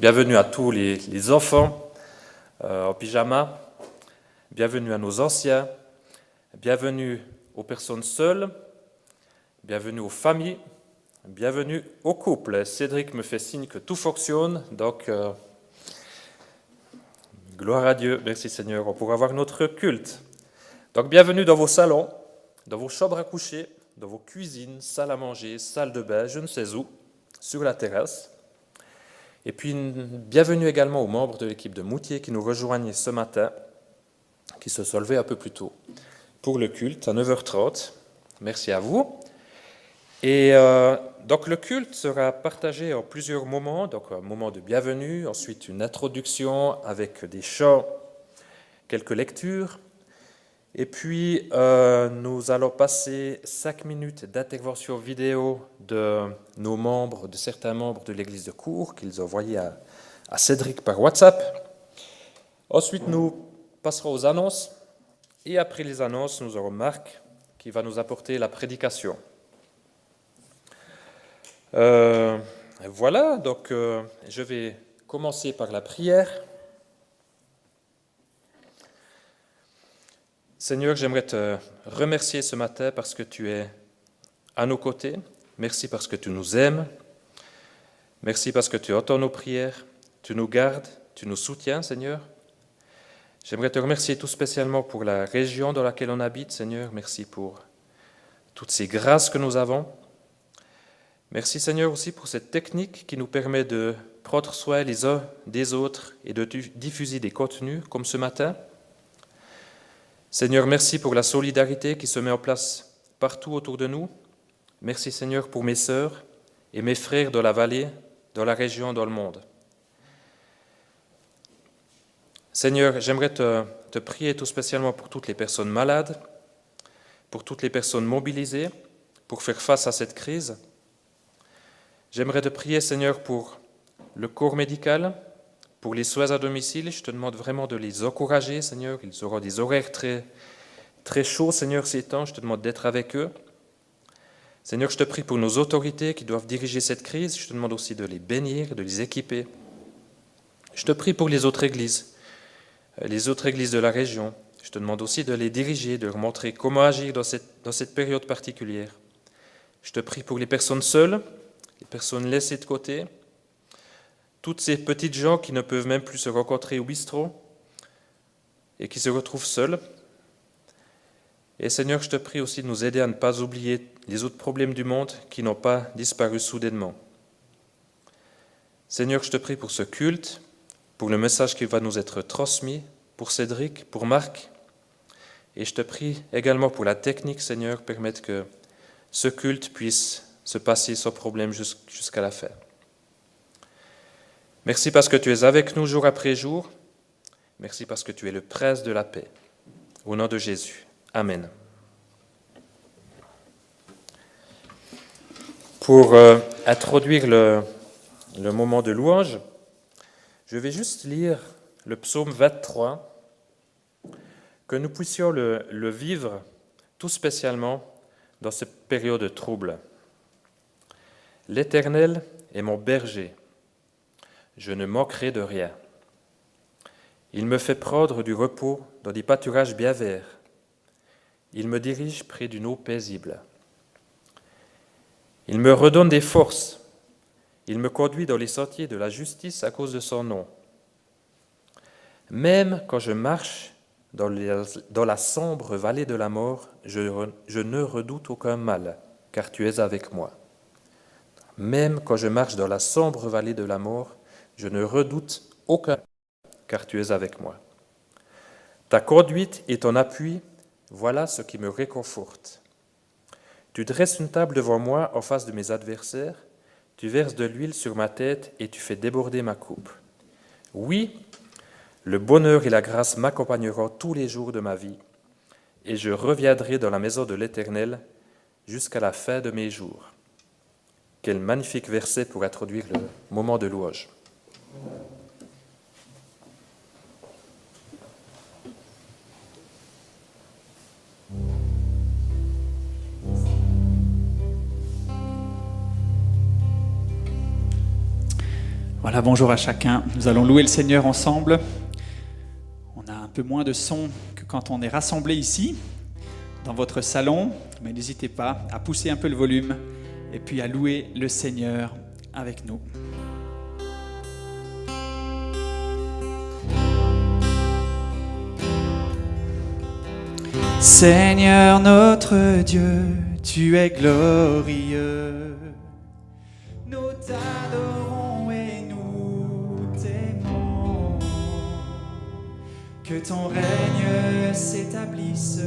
Bienvenue à tous les enfants en pyjama. Bienvenue à nos anciens. Bienvenue aux personnes seules. Bienvenue aux familles. Bienvenue aux couples. Cédric me fait signe que tout fonctionne, donc gloire à Dieu. Merci Seigneur, on pourra avoir notre culte. Donc bienvenue dans vos salons, dans vos chambres à coucher, dans vos cuisines, salles à manger, salles de bain, je ne sais où, sur la terrasse. Et puis bienvenue également aux membres de l'équipe de Moutier qui nous rejoignent ce matin, qui se sont levés un peu plus tôt pour le culte à 9h30. Merci à vous. Et donc le culte sera partagé en plusieurs moments, donc un moment de bienvenue, ensuite une introduction avec des chants, quelques lectures, et puis nous allons passer 5 minutes d'intervention vidéo de nos membres, de certains membres de l'église de Cours qu'ils ont envoyé à Cédric par WhatsApp. Ensuite nous passerons aux annonces, et après les annonces nous aurons Marc qui va nous apporter la prédication. Voilà, donc je vais commencer par la prière. Seigneur, j'aimerais te remercier ce matin parce que tu es à nos côtés. Merci parce que tu nous aimes. Merci parce que tu entends nos prières, tu nous gardes, tu nous soutiens, Seigneur. J'aimerais te remercier tout spécialement pour la région dans laquelle on habite, Seigneur. Merci pour toutes ces grâces que nous avons. Merci Seigneur aussi pour cette technique qui nous permet de prendre soin les uns des autres et de diffuser des contenus comme ce matin. Seigneur, merci pour la solidarité qui se met en place partout autour de nous. Merci Seigneur pour mes sœurs et mes frères dans la vallée, dans la région, dans le monde. Seigneur, j'aimerais te prier tout spécialement pour toutes les personnes malades, pour toutes les personnes mobilisées, pour faire face à cette crise. J'aimerais te prier, Seigneur, pour le corps médical, pour les soins à domicile. Je te demande vraiment de les encourager, Seigneur. Ils auront des horaires très, très chauds, Seigneur, ces temps. Je te demande d'être avec eux. Seigneur, je te prie pour nos autorités qui doivent diriger cette crise. Je te demande aussi de les bénir, de les équiper. Je te prie pour les autres églises de la région. Je te demande aussi de les diriger, de leur montrer comment agir dans cette période particulière. Je te prie pour les personnes seules, les personnes laissées de côté, toutes ces petites gens qui ne peuvent même plus se rencontrer au bistrot et qui se retrouvent seuls. Et Seigneur, je te prie aussi de nous aider à ne pas oublier les autres problèmes du monde qui n'ont pas disparu soudainement. Seigneur, je te prie pour ce culte, pour le message qui va nous être transmis, pour Cédric, pour Marc. Et je te prie également pour la technique, Seigneur, permettre que ce culte puisse se passer sans problème jusqu'à la fin. Merci parce que tu es avec nous jour après jour. Merci parce que tu es le prince de la paix. Au nom de Jésus. Amen. Pour introduire le moment de louange, je vais juste lire le psaume 23, que nous puissions le vivre tout spécialement dans cette période de trouble. L'Éternel est mon berger, je ne manquerai de rien. Il me fait prendre du repos dans des pâturages bien verts. Il me dirige près d'une eau paisible. Il me redonne des forces. Il me conduit dans les sentiers de la justice à cause de son nom. Même quand je marche dans la sombre vallée de la mort, je ne redoute aucun mal, car tu es avec moi. Même quand je marche dans la sombre vallée de la mort, je ne redoute aucun mal, car tu es avec moi. Ta conduite et ton appui, voilà ce qui me réconforte. Tu dresses une table devant moi en face de mes adversaires, tu verses de l'huile sur ma tête et tu fais déborder ma coupe. Oui, le bonheur et la grâce m'accompagneront tous les jours de ma vie, et je reviendrai dans la maison de l'Éternel jusqu'à la fin de mes jours. Quel magnifique verset pour introduire le moment de louange. Voilà, bonjour à chacun. Nous allons louer le Seigneur ensemble. On a un peu moins de son que quand on est rassemblés ici, dans votre salon, mais n'hésitez pas à pousser un peu le volume et puis à louer le Seigneur avec nous. Seigneur notre Dieu, tu es glorieux. Nous t'adorons et nous t'aimons. Que ton règne s'établisse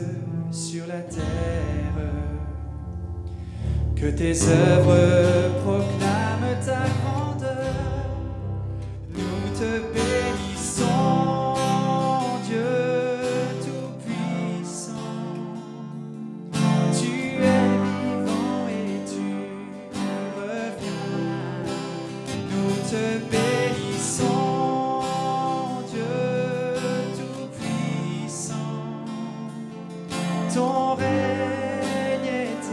sur la terre. Que tes œuvres proclament ta grandeur. Nous te bénissons, Dieu tout-puissant. Tu es vivant et tu reviens. Nous te bénissons, Dieu tout-puissant. Ton règne est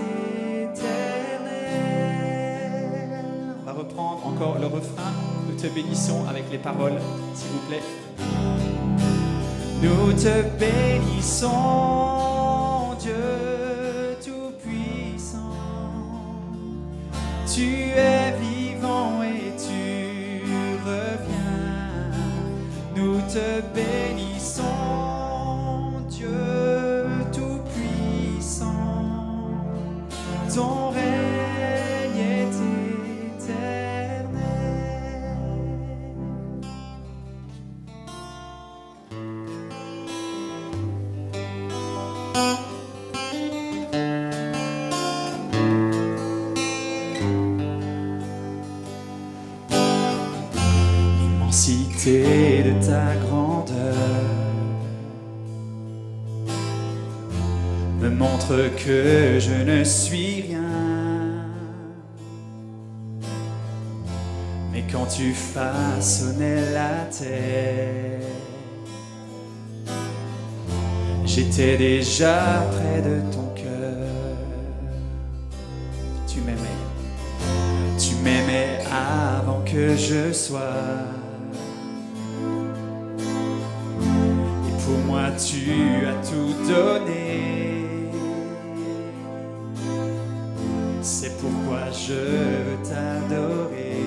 éternel. On va reprendre encore le refrain. Nous te bénissons avec les paroles, s'il vous plaît. Nous te bénissons, Dieu tout-puissant. Tu es vivant et tu reviens. Nous te bénissons, Dieu tout-puissant. Ton règne est éternel. L'immensité de ta grandeur me montre que je ne suis rien. Mais quand tu façonnais la terre, j'étais déjà près de ton cœur. Tu m'aimais avant que je sois. Et pour moi tu as tout donné. C'est pourquoi je veux t'adorer.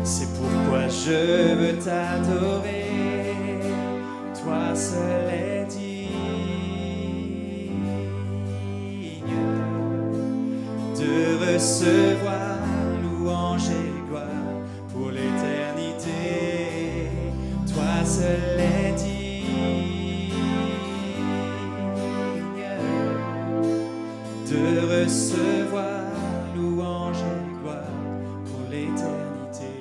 C'est pourquoi je veux t'adorer. Toi seul est digne de recevoir louange et gloire pour l'éternité. Toi seul est digne de recevoir louange et gloire pour l'éternité.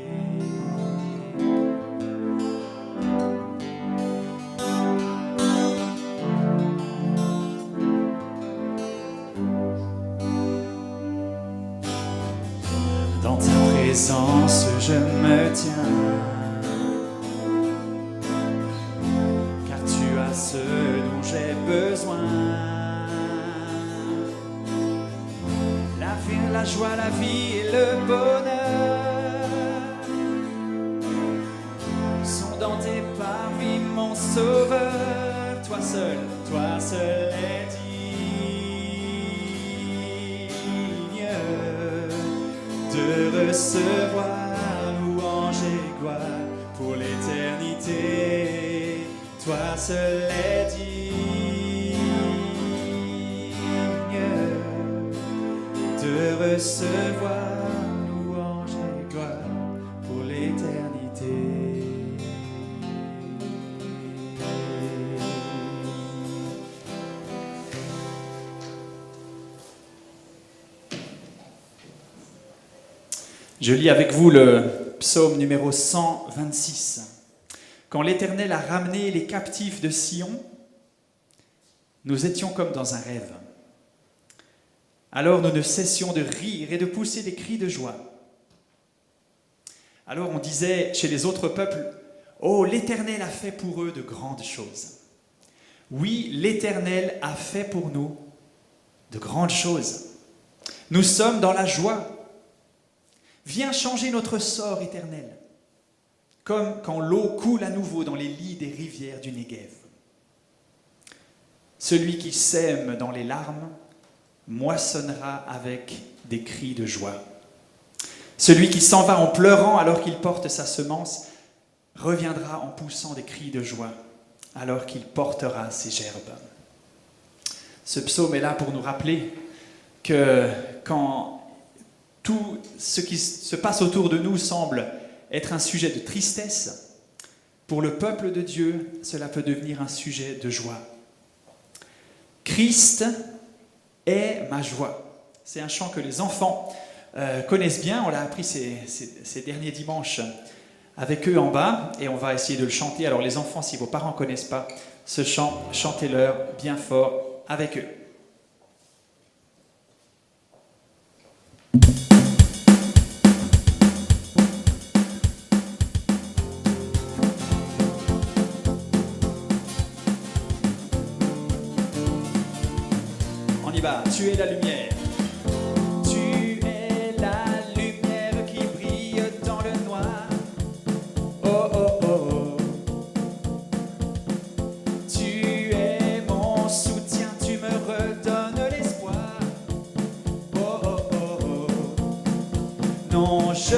Dans ta présence je me tiens, car tu as ce dont j'ai besoin. La joie, la vie et le bonheur sont dans tes parvis, mon sauveur. Toi seul est digne de recevoir louange et gloire pour l'éternité. Toi seul est digne de recevoir louange et gloire pour l'éternité. Je lis avec vous le psaume numéro 126. Quand l'Éternel a ramené les captifs de Sion, nous étions comme dans un rêve. Alors nous ne cessions de rire et de pousser des cris de joie. Alors on disait chez les autres peuples, « Oh, l'Éternel a fait pour eux de grandes choses. » Oui, l'Éternel a fait pour nous de grandes choses. Nous sommes dans la joie. Viens changer notre sort éternel, comme quand l'eau coule à nouveau dans les lits des rivières du Néguev. Celui qui sème dans les larmes moissonnera avec des cris de joie. Celui qui s'en va en pleurant alors qu'il porte sa semence reviendra en poussant des cris de joie alors qu'il portera ses gerbes. Ce psaume est là pour nous rappeler que quand tout ce qui se passe autour de nous semble être un sujet de tristesse, pour le peuple de Dieu, cela peut devenir un sujet de joie. Christ est ma joie. C'est un chant que les enfants connaissent bien. On l'a appris ces derniers dimanches avec eux en bas et on va essayer de le chanter. Alors les enfants, si vos parents ne connaissent pas ce chant, chantez-leur bien fort avec eux. On y va, tu es la lumière. Tu es la lumière qui brille dans le noir. Oh oh oh. Tu es mon soutien, tu me redonnes l'espoir. Oh oh oh oh. Non, je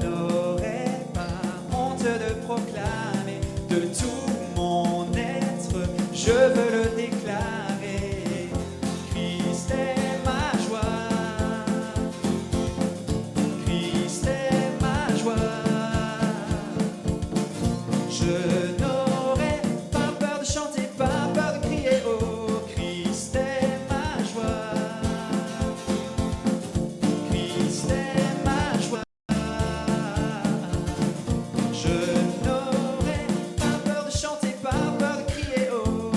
n'aurai pas honte de proclamer de tout mon être, je veux le déclarer. Christ est ma joie. Christ est ma joie. Je n'aurai pas peur de chanter, pas peur de crier, oh, Christ est ma joie. Christ est ma joie. Je n'aurai pas peur de chanter, pas peur de crier, oh.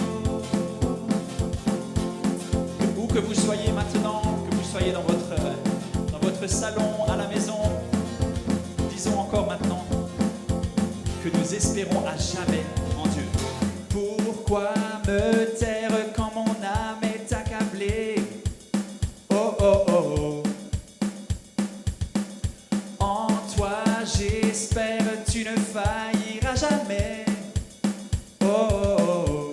Où que vous soyez maintenant, que vous soyez dans votre salon, à la maison, disons encore maintenant que nous espérons à jamais en Dieu. Pourquoi me taire quand mon âme est accablée? Oh oh oh oh. En toi j'espère, tu ne failliras jamais. Oh oh oh.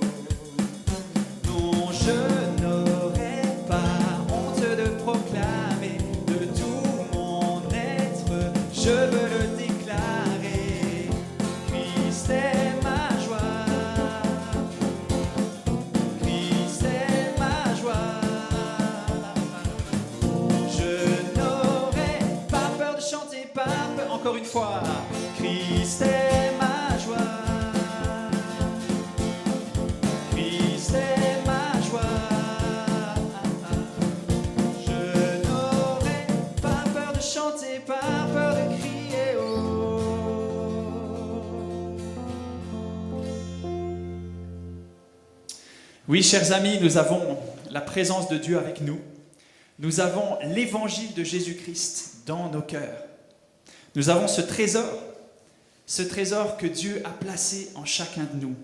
Non, je n'aurai pas honte de proclamer de tout mon être, je veux le déclarer. Christ est ma joie. Christ est ma joie. Je n'aurai pas peur de chanter, pas peur. Encore une fois. Christ est ma joie. Christ est ma joie. Je n'aurai pas peur de chanter, pas peur de crier, oh. Oui, chers amis, nous avons la présence de Dieu avec nous. Nous avons l'évangile de Jésus-Christ dans nos cœurs. Nous avons ce trésor que Dieu a placé en chacun de nous.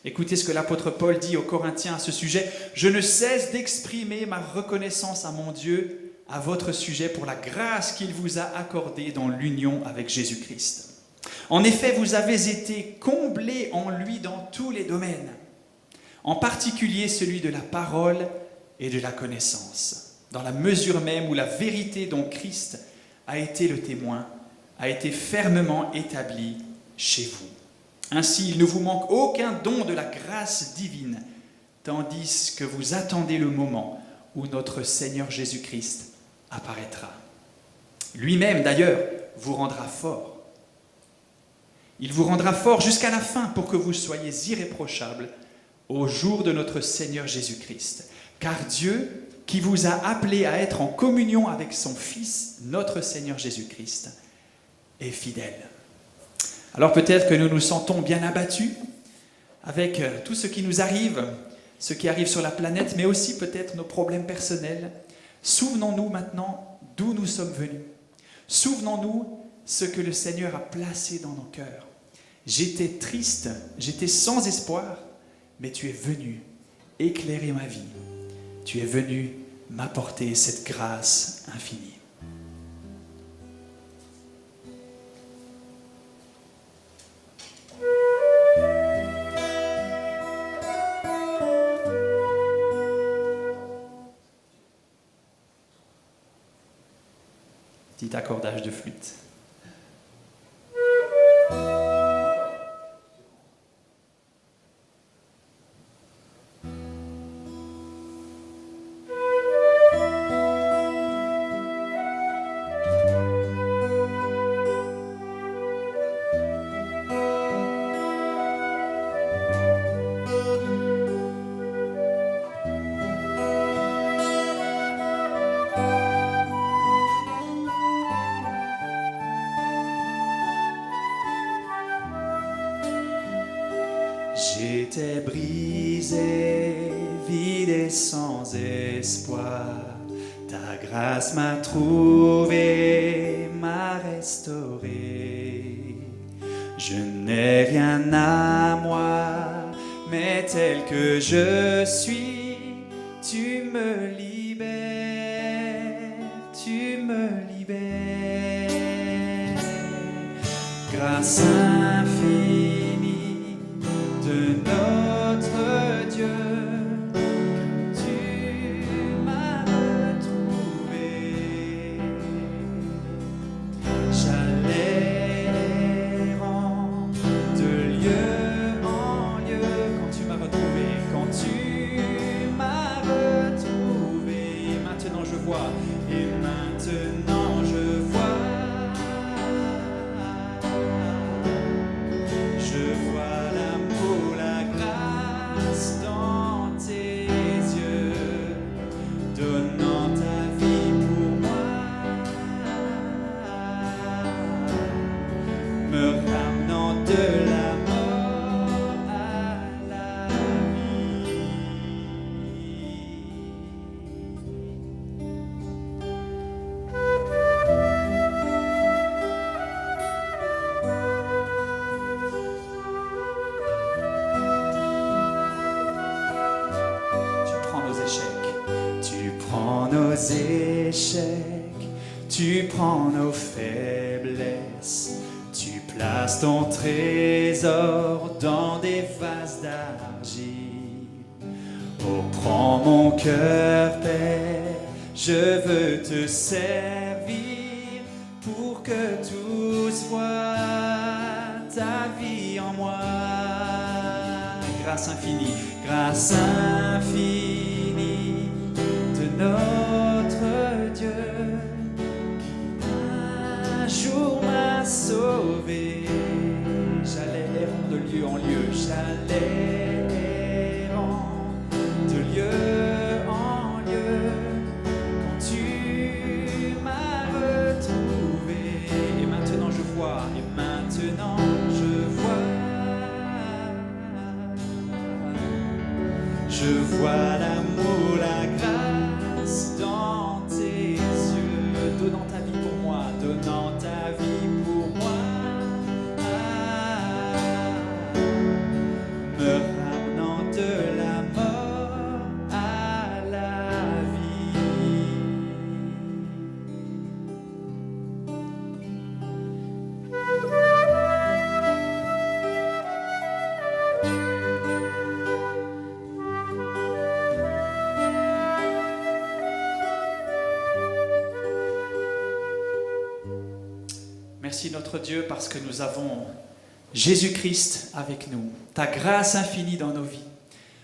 Écoutez ce que l'apôtre Paul dit aux Corinthiens à ce sujet. « Je ne cesse d'exprimer ma reconnaissance à mon Dieu à votre sujet pour la grâce qu'il vous a accordée dans l'union avec Jésus-Christ. En effet, vous avez été comblés en lui dans tous les domaines, en particulier celui de la parole et de la connaissance, dans la mesure même où la vérité dont Christ a été le témoin a été fermement établie chez vous. Ainsi, il ne vous manque aucun don de la grâce divine, tandis que vous attendez le moment où notre Seigneur Jésus-Christ apparaîtra. Lui-même, d'ailleurs, vous rendra fort. Il vous rendra fort jusqu'à la fin pour que vous soyez irréprochables au jour de notre Seigneur Jésus-Christ. Car Dieu, qui vous a appelé à être en communion avec son Fils, notre Seigneur Jésus-Christ, est fidèle. Alors peut-être que nous nous sentons bien abattus avec tout ce qui nous arrive, ce qui arrive sur la planète, mais aussi peut-être nos problèmes personnels. Souvenons-nous maintenant d'où nous sommes venus. Souvenons-nous ce que le Seigneur a placé dans nos cœurs. J'étais triste, j'étais sans espoir, mais tu es venu éclairer ma vie. Tu es venu m'apporter cette grâce infinie. petit accordage de flûte. J'étais brisé, vide et sans espoir. Ta grâce m'a trouvé, m'a restauré. Je n'ai rien à moi, mais tel que je suis, tu me libères, tu me libères. Grâce infinie de notre Dieu, tu m'as retrouvé. J'allais errant de lieu en lieu quand tu m'as retrouvé, quand tu m'as retrouvé. Maintenant je vois, et maintenant je vois. Je vois l'amour, la grâce dans tes yeux, donnant ta vie pour moi, me ramenant de la mort à la vie. Tu prends nos échecs, tu prends nos échecs, tu prends nos faiblesses, tu places ton trésor dans des vases d'argile. Oh, prends mon cœur, Père, je veux te servir pour que tous voient ta vie en moi. Grâce infinie de notre Dieu, qui un jour m'a sauvé. J'allais errant de lieu en lieu, j'allais errant de lieu en lieu, quand tu m'as retrouvé. Et maintenant je vois, et maintenant je vois. Je vois l'amour, la grâce dans tes yeux, donnant ta vie pour moi, donnant ta vie pour moi, me ramenant de la mort à la vie. Merci notre Dieu parce que nous avons Jésus-Christ avec nous, ta grâce infinie dans nos vies,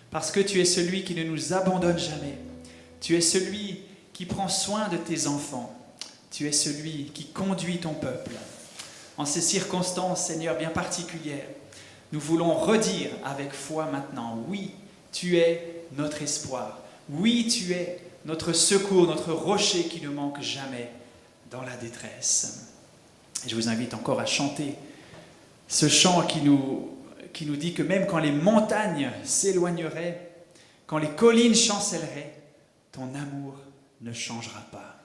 parce que tu es celui qui ne nous abandonne jamais, tu es celui qui prend soin de tes enfants, tu es celui qui conduit ton peuple. En ces circonstances, Seigneur, bien particulières, nous voulons redire avec foi maintenant, oui, tu es notre espoir, oui, tu es notre secours, notre rocher qui ne manque jamais dans la détresse. Et je vous invite encore à chanter ce chant qui nous dit que même quand les montagnes s'éloigneraient, quand les collines chancelleraient, ton amour ne changera pas.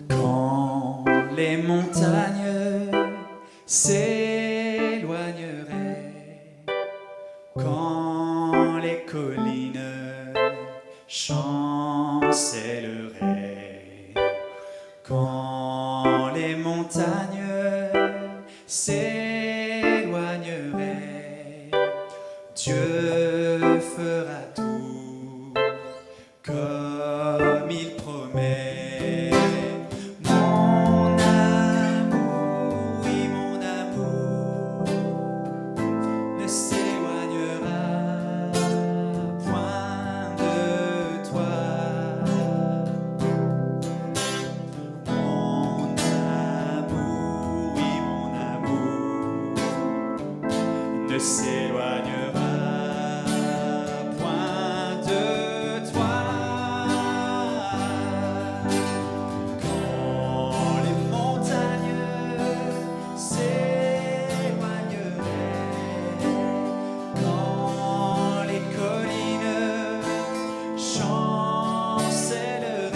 Quand les montagnes s'éloigneraient, quand les collines chancelleraient, quand les montagnes s'éloignerait. Dieu fera tout comme il promet. Mon amour, oui mon amour, ne s'éloignera point de toi. Mon amour, oui mon amour, ne s'éloignera point de toi. Quand les montagnes s'éloigneraient, quand les collines chancelleraient,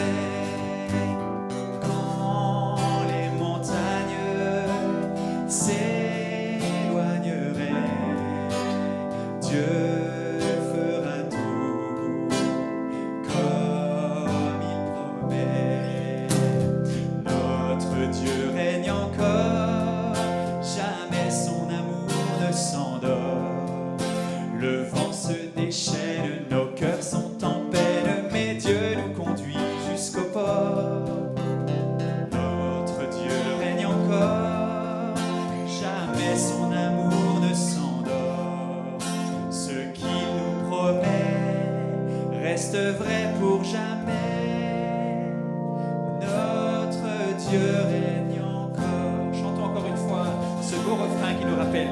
quand les montagnes s'éloigneraient, Dieu fera tout comme il promet. Notre Dieu règne encore, jamais son amour ne s'endort. Le vent se déchaîne, nos cœurs sont en peine, mais Dieu nous conduit jusqu'au port. Notre Dieu règne encore, jamais son amour ne s'endort. Ce qu'il nous promet reste vrai pour jamais. Notre Dieu règne encore. Chantons encore une fois ce beau refrain qui nous rappelle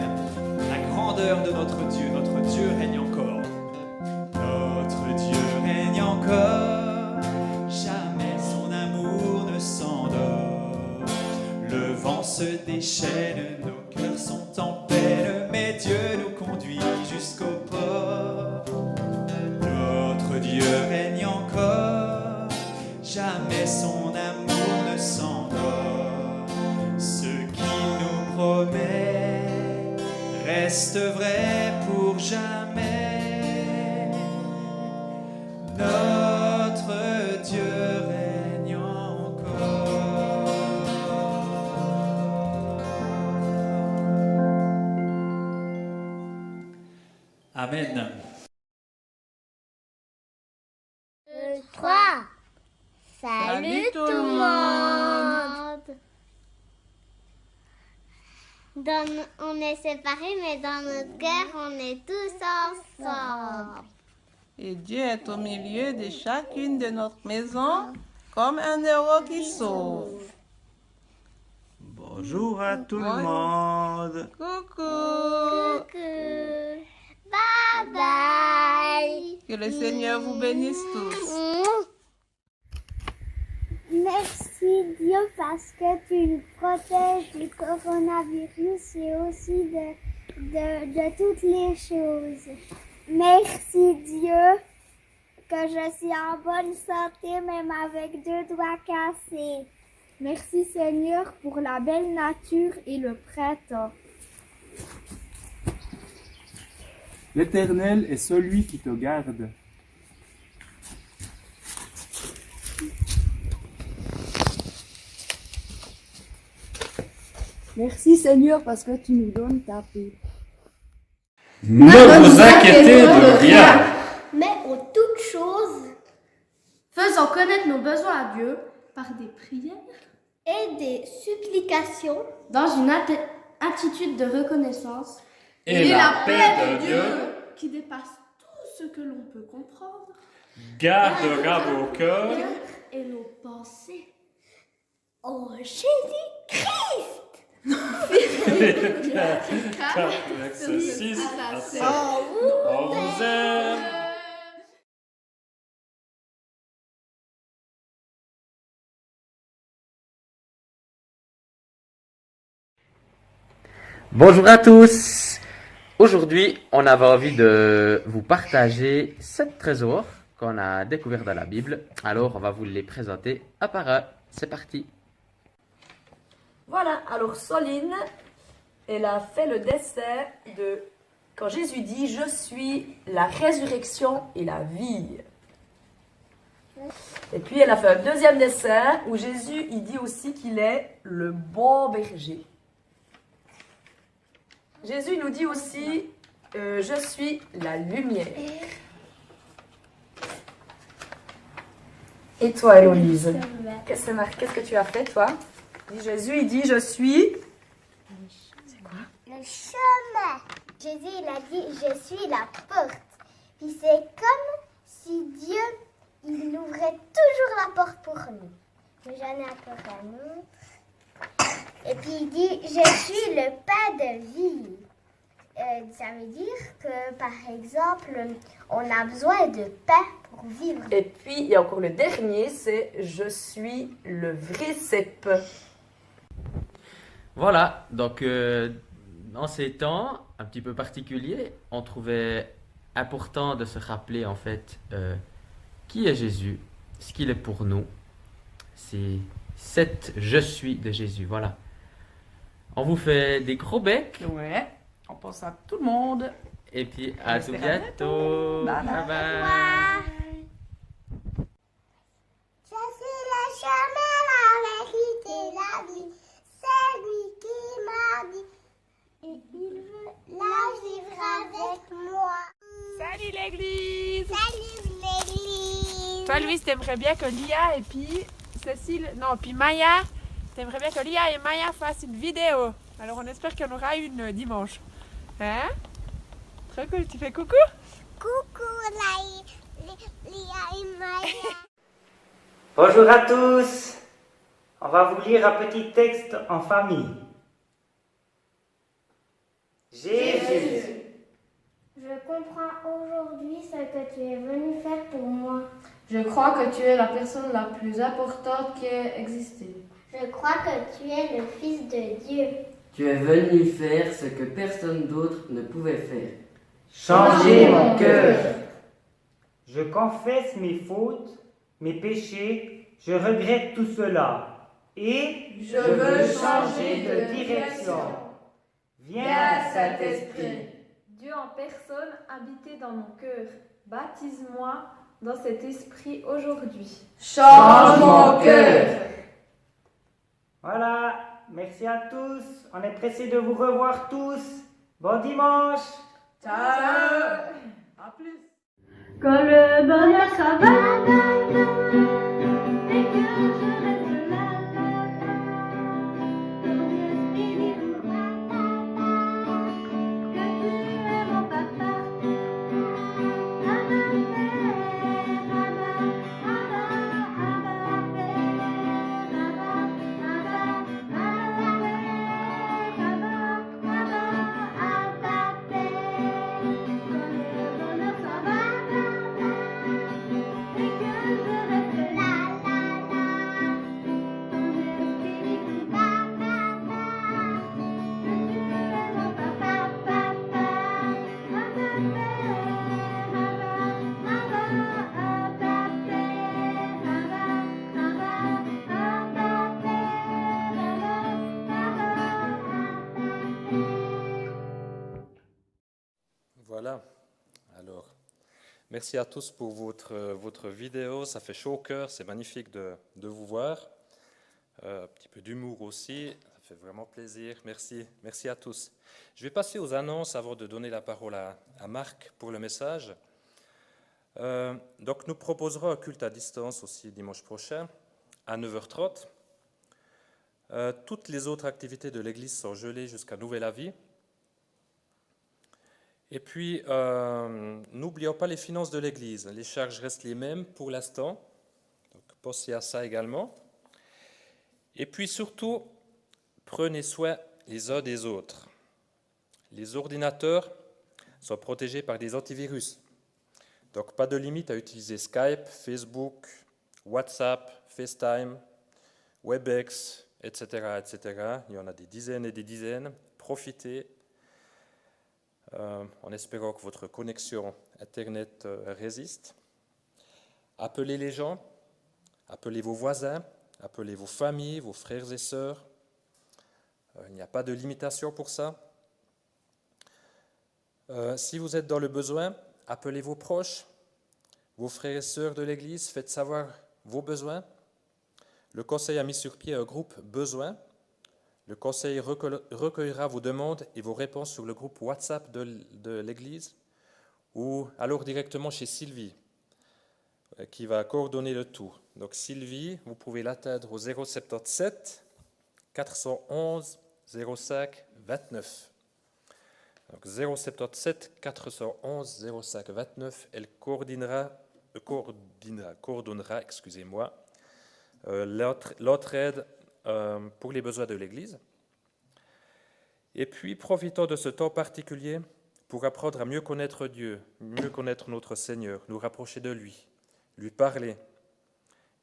la grandeur de notre Dieu. Notre Dieu règne encore. Notre Dieu règne encore, jamais son amour ne s'endort. Le vent se déchaîne, nos cœurs sont en peine, mais Dieu nous conduit jusqu'au port. Notre Dieu règne encore, jamais son amour ne s'endort. Ce qu'il nous promet reste vrai pour jamais. Notre Dieu règne encore. Amen. 3. Salut tout le monde. On est séparés, mais dans notre cœur, on est tous ensemble. Et Dieu est au milieu de chacune de notre maison comme un héros qui sauve. Bonjour à tout le monde. Coucou! Coucou. Bye bye. Que le Seigneur vous bénisse tous. Merci Dieu parce que tu nous protèges du coronavirus et aussi de toutes les choses. Merci Dieu que je suis en bonne santé même avec 2 doigts cassés. Merci Seigneur pour la belle nature et le printemps. L'Éternel est celui qui te garde. Merci Seigneur parce que tu nous donnes ta paix. Ne vous inquiétez de rien. Mais en toute chose, Faisons connaître nos besoins à Dieu par des prières et des supplications, dans une attitude de reconnaissance Et la paix de Dieu qui dépasse tout ce que l'on peut comprendre gardera vos cœurs. et nos pensées. en Jésus-Christ. 4, verset 6 à 7. On vous aime. Bonjour à tous. Aujourd'hui, on avait envie de vous partager 7 trésors qu'on a découverts dans la Bible. Alors, on va vous les présenter un par un. C'est parti. Voilà, alors Soline, elle a fait le dessin de quand Jésus dit « Je suis la résurrection et la vie ». Et puis elle a fait un deuxième dessin où Jésus il dit aussi qu'il est le bon berger. Jésus nous dit aussi, je suis la lumière. Et toi, Héloïse, qu'est-ce que tu as fait, toi? Jésus, il dit, je suis... Le chemin. Jésus, il a dit, je suis la porte. Puis c'est comme si Dieu, il ouvrait toujours la porte pour nous. Mais j'en ai encore un autre. Et puis il dit, je suis le pain de vie. Ça veut dire que, par exemple, on a besoin de pain pour vivre. Et puis, il y a encore le dernier, c'est je suis le vrai cep. Voilà, donc en ces temps un petit peu particuliers, on trouvait important de se rappeler en fait qui est Jésus, ce qu'il est pour nous. C'est cette je suis de Jésus, voilà. On vous fait des gros becs Ouais, on pense à tout le monde. et puis à tout espère à bientôt. Bye bye. Bye bye. Je suis le chemin, la vérité, la vie. C'est lui qui m'a dit. Et il veut la vivre avec moi. Salut l'église! Salut l'église. Toi, Louise, t'aimerais bien que Lia et puis Cécile, non, puis Maya, t'aimerais bien que Lia et Maya fassent une vidéo. Alors, on espère qu'il y en aura une dimanche. Hein? Trop cool, tu fais coucou? Coucou Lia et Maya. Bonjour à tous. On va vous lire un petit texte en famille. Jésus. Je comprends aujourd'hui ce que tu es venu faire pour moi. Je crois que tu es la personne la plus importante qui ait existé. Je crois que tu es le Fils de Dieu. Tu es venu faire ce que personne d'autre ne pouvait faire. Changez mon cœur. Je confesse mes fautes, mes péchés. Je regrette tout cela. Et Je veux changer de direction. Viens, Saint-Esprit. Dieu en personne habité dans mon cœur. Baptise-moi dans cet esprit aujourd'hui. Change mon cœur. Voilà. Merci à tous. On est pressé de vous revoir tous. Bon dimanche. Ciao. À plus. Quand le bonheur s'en va, et que je reste là, ton esprit libre, que tu es mon papa. Voilà. Alors, merci à tous pour votre vidéo. Ça fait chaud au cœur. C'est magnifique de vous voir. Un petit peu d'humour aussi. Ça fait vraiment plaisir. Merci. Merci à tous. Je vais passer aux annonces avant de donner la parole à Marc pour le message. Donc, nous proposerons un culte à distance aussi dimanche prochain à 9h30. Toutes les autres activités de l'Église sont gelées jusqu'à nouvel avis. Et puis, n'oublions pas les finances de l'Église. Les charges restent les mêmes pour l'instant. Donc, pensez à ça également. Et puis surtout, prenez soin les uns des autres. Les ordinateurs sont protégés par des antivirus. Donc, pas de limite à utiliser Skype, Facebook, WhatsApp, FaceTime, WebEx, etc., etc. Il y en a des dizaines et des dizaines. Profitez. En espérant que votre connexion Internet résiste. Appelez les gens, appelez vos voisins, appelez vos familles, vos frères et sœurs. Il n'y a pas de limitation pour ça. Si vous êtes dans le besoin, appelez vos proches, vos frères et sœurs de l'Église, faites savoir vos besoins. Le conseil a mis sur pied un groupe besoin. Le conseil recueillera vos demandes et vos réponses sur le groupe WhatsApp de l'Église ou alors directement chez Sylvie, qui va coordonner le tout. Donc Sylvie, vous pouvez l'atteindre au 077 411 05 29. Donc 077 411 05 29, elle coordonnera, l'entraide pour les besoins de l'Église. Et puis, profitons de ce temps particulier pour apprendre à mieux connaître Dieu, mieux connaître notre Seigneur, nous rapprocher de lui parler,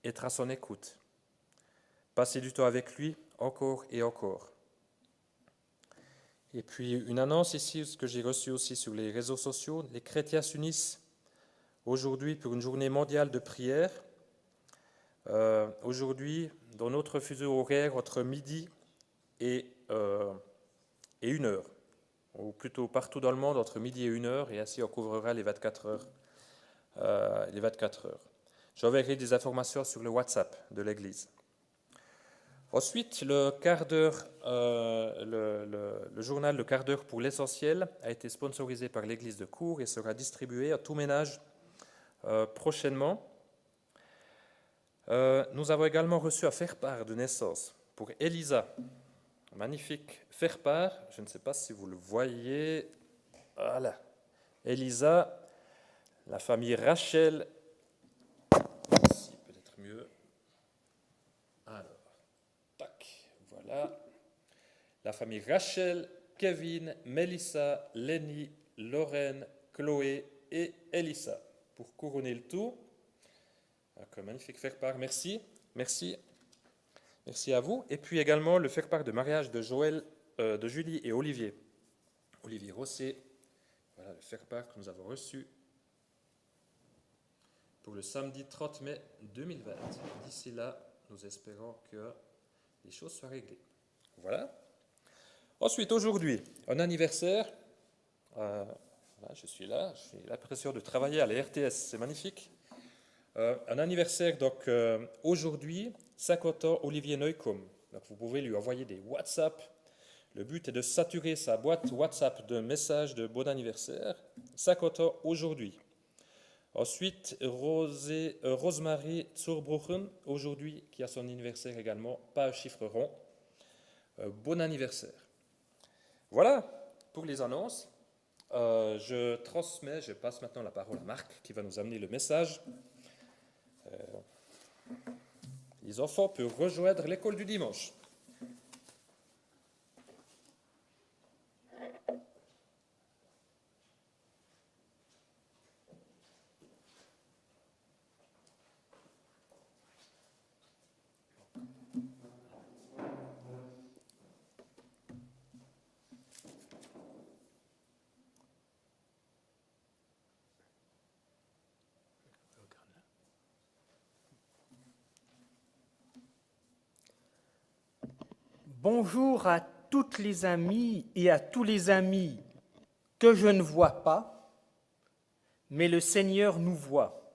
être à son écoute, passer du temps avec lui encore et encore. Et puis, une annonce ici, ce que j'ai reçu aussi sur les réseaux sociaux, les chrétiens s'unissent aujourd'hui pour une journée mondiale de prière. Aujourd'hui, dans notre fuseau horaire, entre midi et 1h, ou plutôt partout dans le monde, entre midi et 1h, et ainsi on couvrira les 24 heures. J'enverrai des informations sur le WhatsApp de l'Église. Ensuite, le quart d'heure, le journal Le quart d'heure pour l'essentiel a été sponsorisé par l'Église de Cours et sera distribué à tout ménage prochainement. Nous avons également reçu un faire-part de naissance pour Elisa. Magnifique faire-part, je ne sais pas si vous le voyez. Voilà. Elisa, la famille Rachel. Ici, peut-être mieux. Alors, tac, voilà. La famille Rachel, Kevin, Melissa, Lenny, Lorraine, Chloé et Elissa. Pour couronner le tout. Un magnifique faire-part, merci à vous. Et puis également le faire-part de mariage de Julie et Olivier Rosset. Voilà le faire-part que nous avons reçu pour le samedi 30 mai 2020. D'ici là, nous espérons que les choses soient réglées. Voilà. Ensuite, aujourd'hui, un anniversaire. Je suis là, j'ai l'impression de travailler à la RTS, c'est magnifique. Un anniversaire, donc aujourd'hui, 50 ans, Olivier Neukomm. Donc vous pouvez lui envoyer des WhatsApp. Le but est de saturer sa boîte WhatsApp de messages de bon anniversaire. 50 ans aujourd'hui. Ensuite, Rosemarie Zurbruchen, aujourd'hui, qui a son anniversaire également, pas un chiffre rond. Bon anniversaire. Voilà pour les annonces. Je passe maintenant la parole à Marc, qui va nous amener le message. Les enfants peuvent rejoindre l'école du dimanche. Bonjour à toutes les amies et à tous les amis que je ne vois pas, mais le Seigneur nous voit.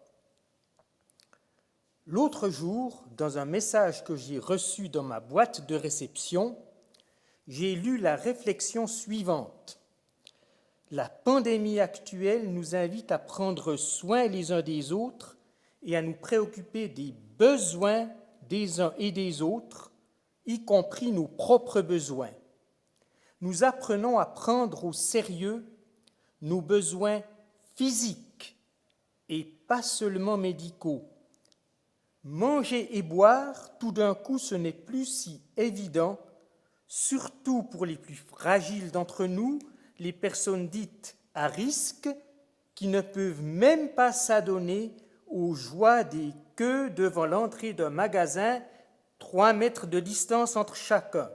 L'autre jour, dans un message que j'ai reçu dans ma boîte de réception, j'ai lu la réflexion suivante. La pandémie actuelle nous invite à prendre soin les uns des autres et à nous préoccuper des besoins des uns et des autres, y compris nos propres besoins. Nous apprenons à prendre au sérieux nos besoins physiques et pas seulement médicaux. Manger et boire, tout d'un coup, ce n'est plus si évident, surtout pour les plus fragiles d'entre nous, les personnes dites à risque, qui ne peuvent même pas s'adonner aux joies des queues devant l'entrée d'un magasin, 3 mètres de distance entre chacun.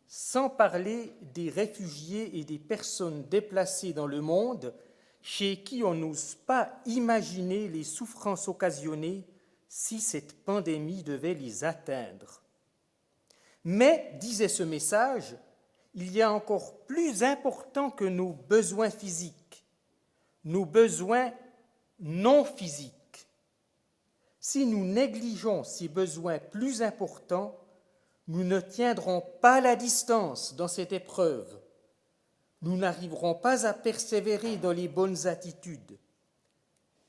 Sans parler des réfugiés et des personnes déplacées dans le monde, chez qui on n'ose pas imaginer les souffrances occasionnées si cette pandémie devait les atteindre. Mais, disait ce message, il y a encore plus important que nos besoins physiques, nos besoins non physiques. Si nous négligeons ces besoins plus importants, Nous ne tiendrons pas la distance dans cette épreuve. Nous n'arriverons pas à persévérer dans les bonnes attitudes.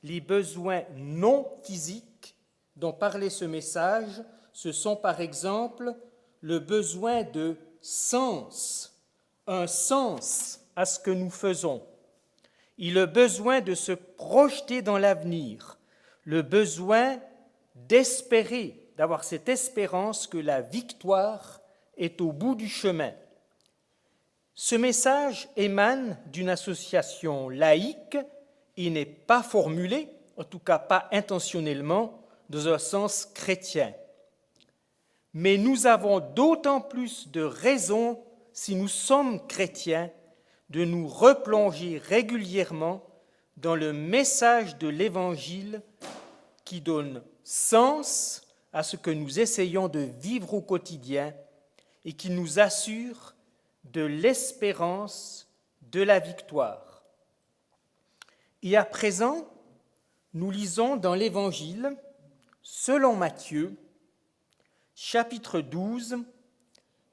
Les besoins non physiques dont parlait ce message, ce sont par exemple le besoin de sens, un sens à ce que nous faisons, et le besoin de se projeter dans l'avenir, le besoin d'espérer, d'avoir cette espérance que la victoire est au bout du chemin. Ce message émane d'une association laïque et n'est pas formulé, en tout cas pas intentionnellement, dans un sens chrétien. Mais nous avons d'autant plus de raisons, si nous sommes chrétiens, de nous replonger régulièrement dans le message de l'Évangile qui donne sens à ce que nous essayons de vivre au quotidien et qui nous assure de l'espérance de la victoire. Et à présent, nous lisons dans l'Évangile, selon Matthieu, chapitre 12,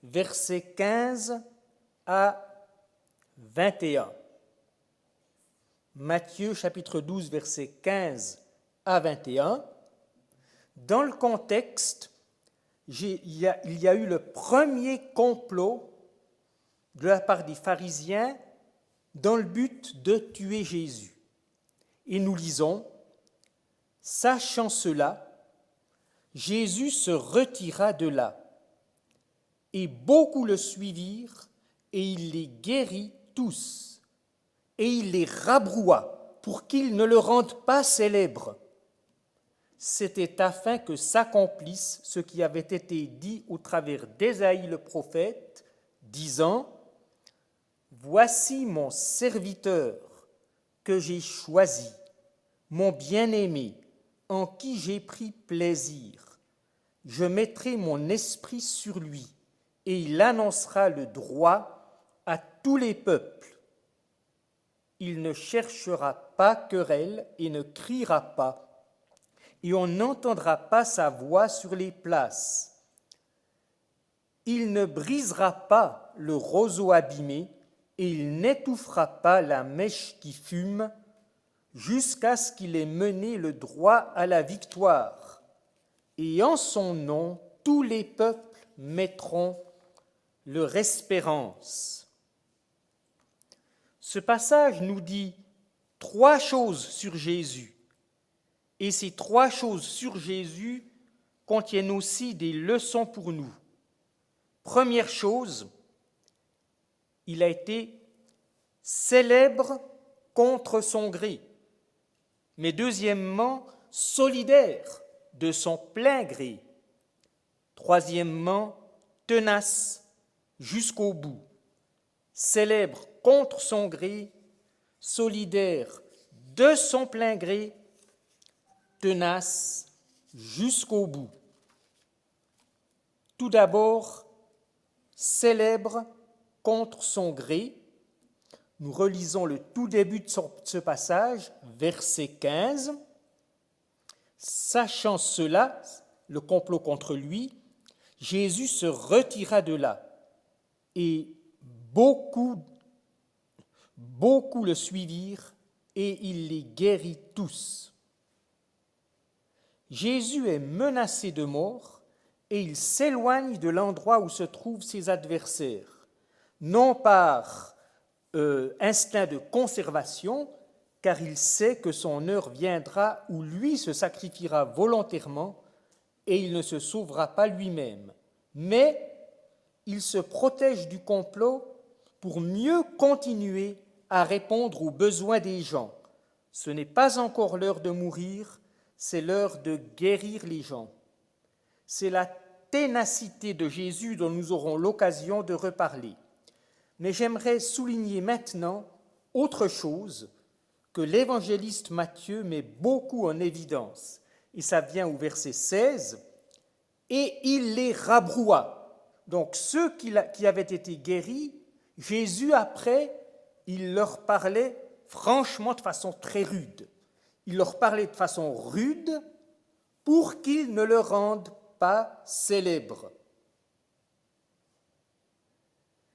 versets 15 à 21. Matthieu, chapitre 12, versets 15 à 21. Dans le contexte, il y a eu le premier complot de la part des pharisiens dans le but de tuer Jésus. Et nous lisons, « Sachant cela, Jésus se retira de là, et beaucoup le suivirent, et il les guérit tous, et il les rabroua pour qu'ils ne le rendent pas célèbre. C'était afin que s'accomplisse ce qui avait été dit au travers d'Ésaïe le prophète, disant, « Voici mon serviteur que j'ai choisi, mon bien-aimé, en qui j'ai pris plaisir. Je mettrai mon esprit sur lui, et il annoncera le droit à tous les peuples. Il ne cherchera pas querelle et ne criera pas, et on n'entendra pas sa voix sur les places. Il ne brisera pas le roseau abîmé, et il n'étouffera pas la mèche qui fume, jusqu'à ce qu'il ait mené le droit à la victoire. Et en son nom, tous les peuples mettront leur espérance. » Ce passage nous dit 3 choses sur Jésus. Et ces 3 choses sur Jésus contiennent aussi des leçons pour nous. Première chose, il a été célèbre contre son gré. Mais deuxièmement, solidaire de son plein gré. Troisièmement, tenace jusqu'au bout. Célèbre contre son gré, solidaire de son plein gré, tenace jusqu'au bout. Tout d'abord, célèbre contre son gré. Nous relisons le tout début de ce passage, verset 15. Sachant cela, le complot contre lui, Jésus se retira de là, et beaucoup le suivirent, et il les guérit tous. Jésus est menacé de mort, et il s'éloigne de l'endroit où se trouvent ses adversaires, non par instinct de conservation, car il sait que son heure viendra où lui se sacrifiera volontairement et il ne se sauvera pas lui-même. Mais il se protège du complot pour mieux continuer à répondre aux besoins des gens. Ce n'est pas encore l'heure de mourir, c'est l'heure de guérir les gens. C'est la ténacité de Jésus dont nous aurons l'occasion de reparler. Mais j'aimerais souligner maintenant autre chose que l'évangéliste Matthieu met beaucoup en évidence. Et ça vient au verset 16. « Et il les rabroua ». Donc ceux qui avaient été guéris, Jésus après, il leur parlait franchement de façon très rude. Il leur parlait de façon rude pour qu'ils ne le rendent pas célèbre.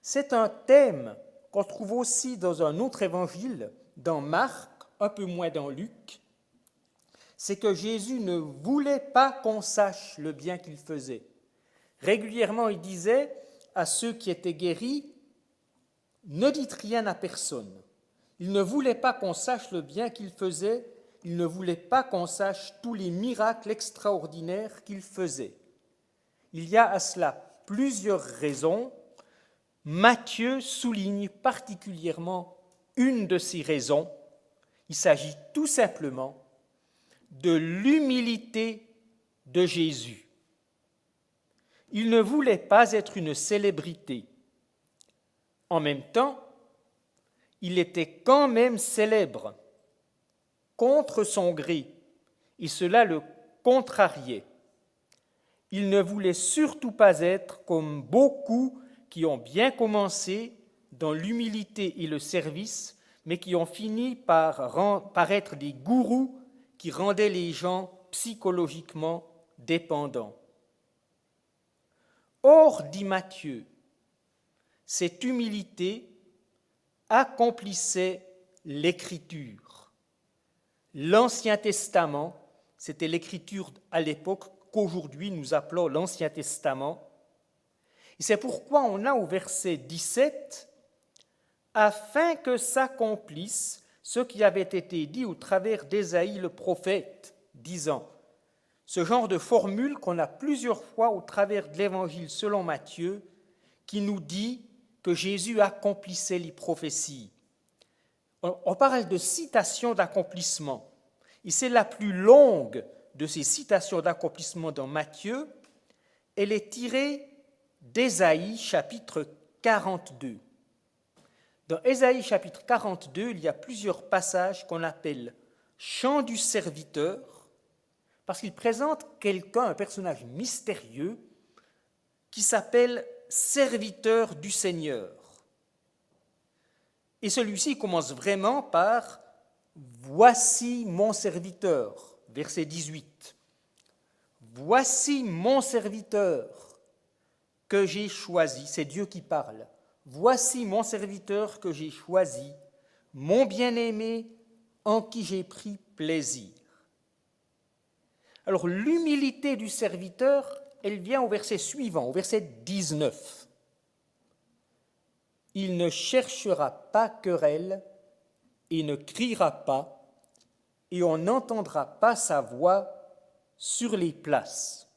C'est un thème qu'on trouve aussi dans un autre évangile, dans Marc, un peu moins dans Luc. C'est que Jésus ne voulait pas qu'on sache le bien qu'il faisait. Régulièrement, il disait à ceux qui étaient guéris, « Ne dites rien à personne ». Il ne voulait pas qu'on sache le bien qu'il faisait, il ne voulait pas qu'on sache tous les miracles extraordinaires qu'il faisait. Il y a à cela plusieurs raisons. Matthieu souligne particulièrement une de ces raisons. Il s'agit tout simplement de l'humilité de Jésus. Il ne voulait pas être une célébrité. En même temps, il était quand même célèbre, contre son gré, et cela le contrariait. Il ne voulait surtout pas être comme beaucoup qui ont bien commencé dans l'humilité et le service, mais qui ont fini par être des gourous qui rendaient les gens psychologiquement dépendants. Or, dit Matthieu, cette humilité accomplissait l'Écriture. L'Ancien Testament, c'était l'Écriture à l'époque qu'aujourd'hui nous appelons l'Ancien Testament. Et c'est pourquoi on a au verset 17 « Afin que s'accomplisse ce qui avait été dit au travers d'Ésaïe le prophète, disant » ce genre de formule qu'on a plusieurs fois au travers de l'Évangile selon Matthieu, qui nous dit que Jésus accomplissait les prophéties. On parle de citation d'accomplissement. Et c'est la plus longue de ces citations d'accomplissement dans Matthieu. Elle est tirée d'Ésaïe chapitre 42. Dans Ésaïe chapitre 42, il y a plusieurs passages qu'on appelle « chant du serviteur », parce qu'il présente quelqu'un, un personnage mystérieux, qui s'appelle « serviteur du Seigneur ». Et celui-ci commence vraiment par « Voici mon serviteur », verset 18. « Voici mon serviteur que j'ai choisi », c'est Dieu qui parle. « Voici mon serviteur que j'ai choisi, mon bien-aimé en qui j'ai pris plaisir ». Alors l'humilité du serviteur, elle vient au verset suivant, au verset 19. « Il ne cherchera pas querelle et ne criera pas, et on n'entendra pas sa voix sur les places. »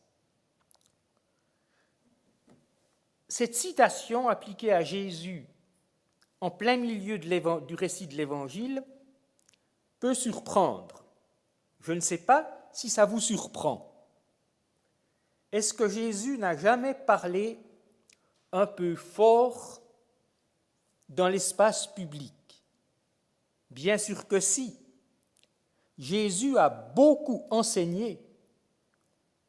Cette citation appliquée à Jésus en plein milieu du récit de l'Évangile peut surprendre. Je ne sais pas si ça vous surprend. Est-ce que Jésus n'a jamais parlé un peu fort dans l'espace public? Bien sûr que si. Jésus a beaucoup enseigné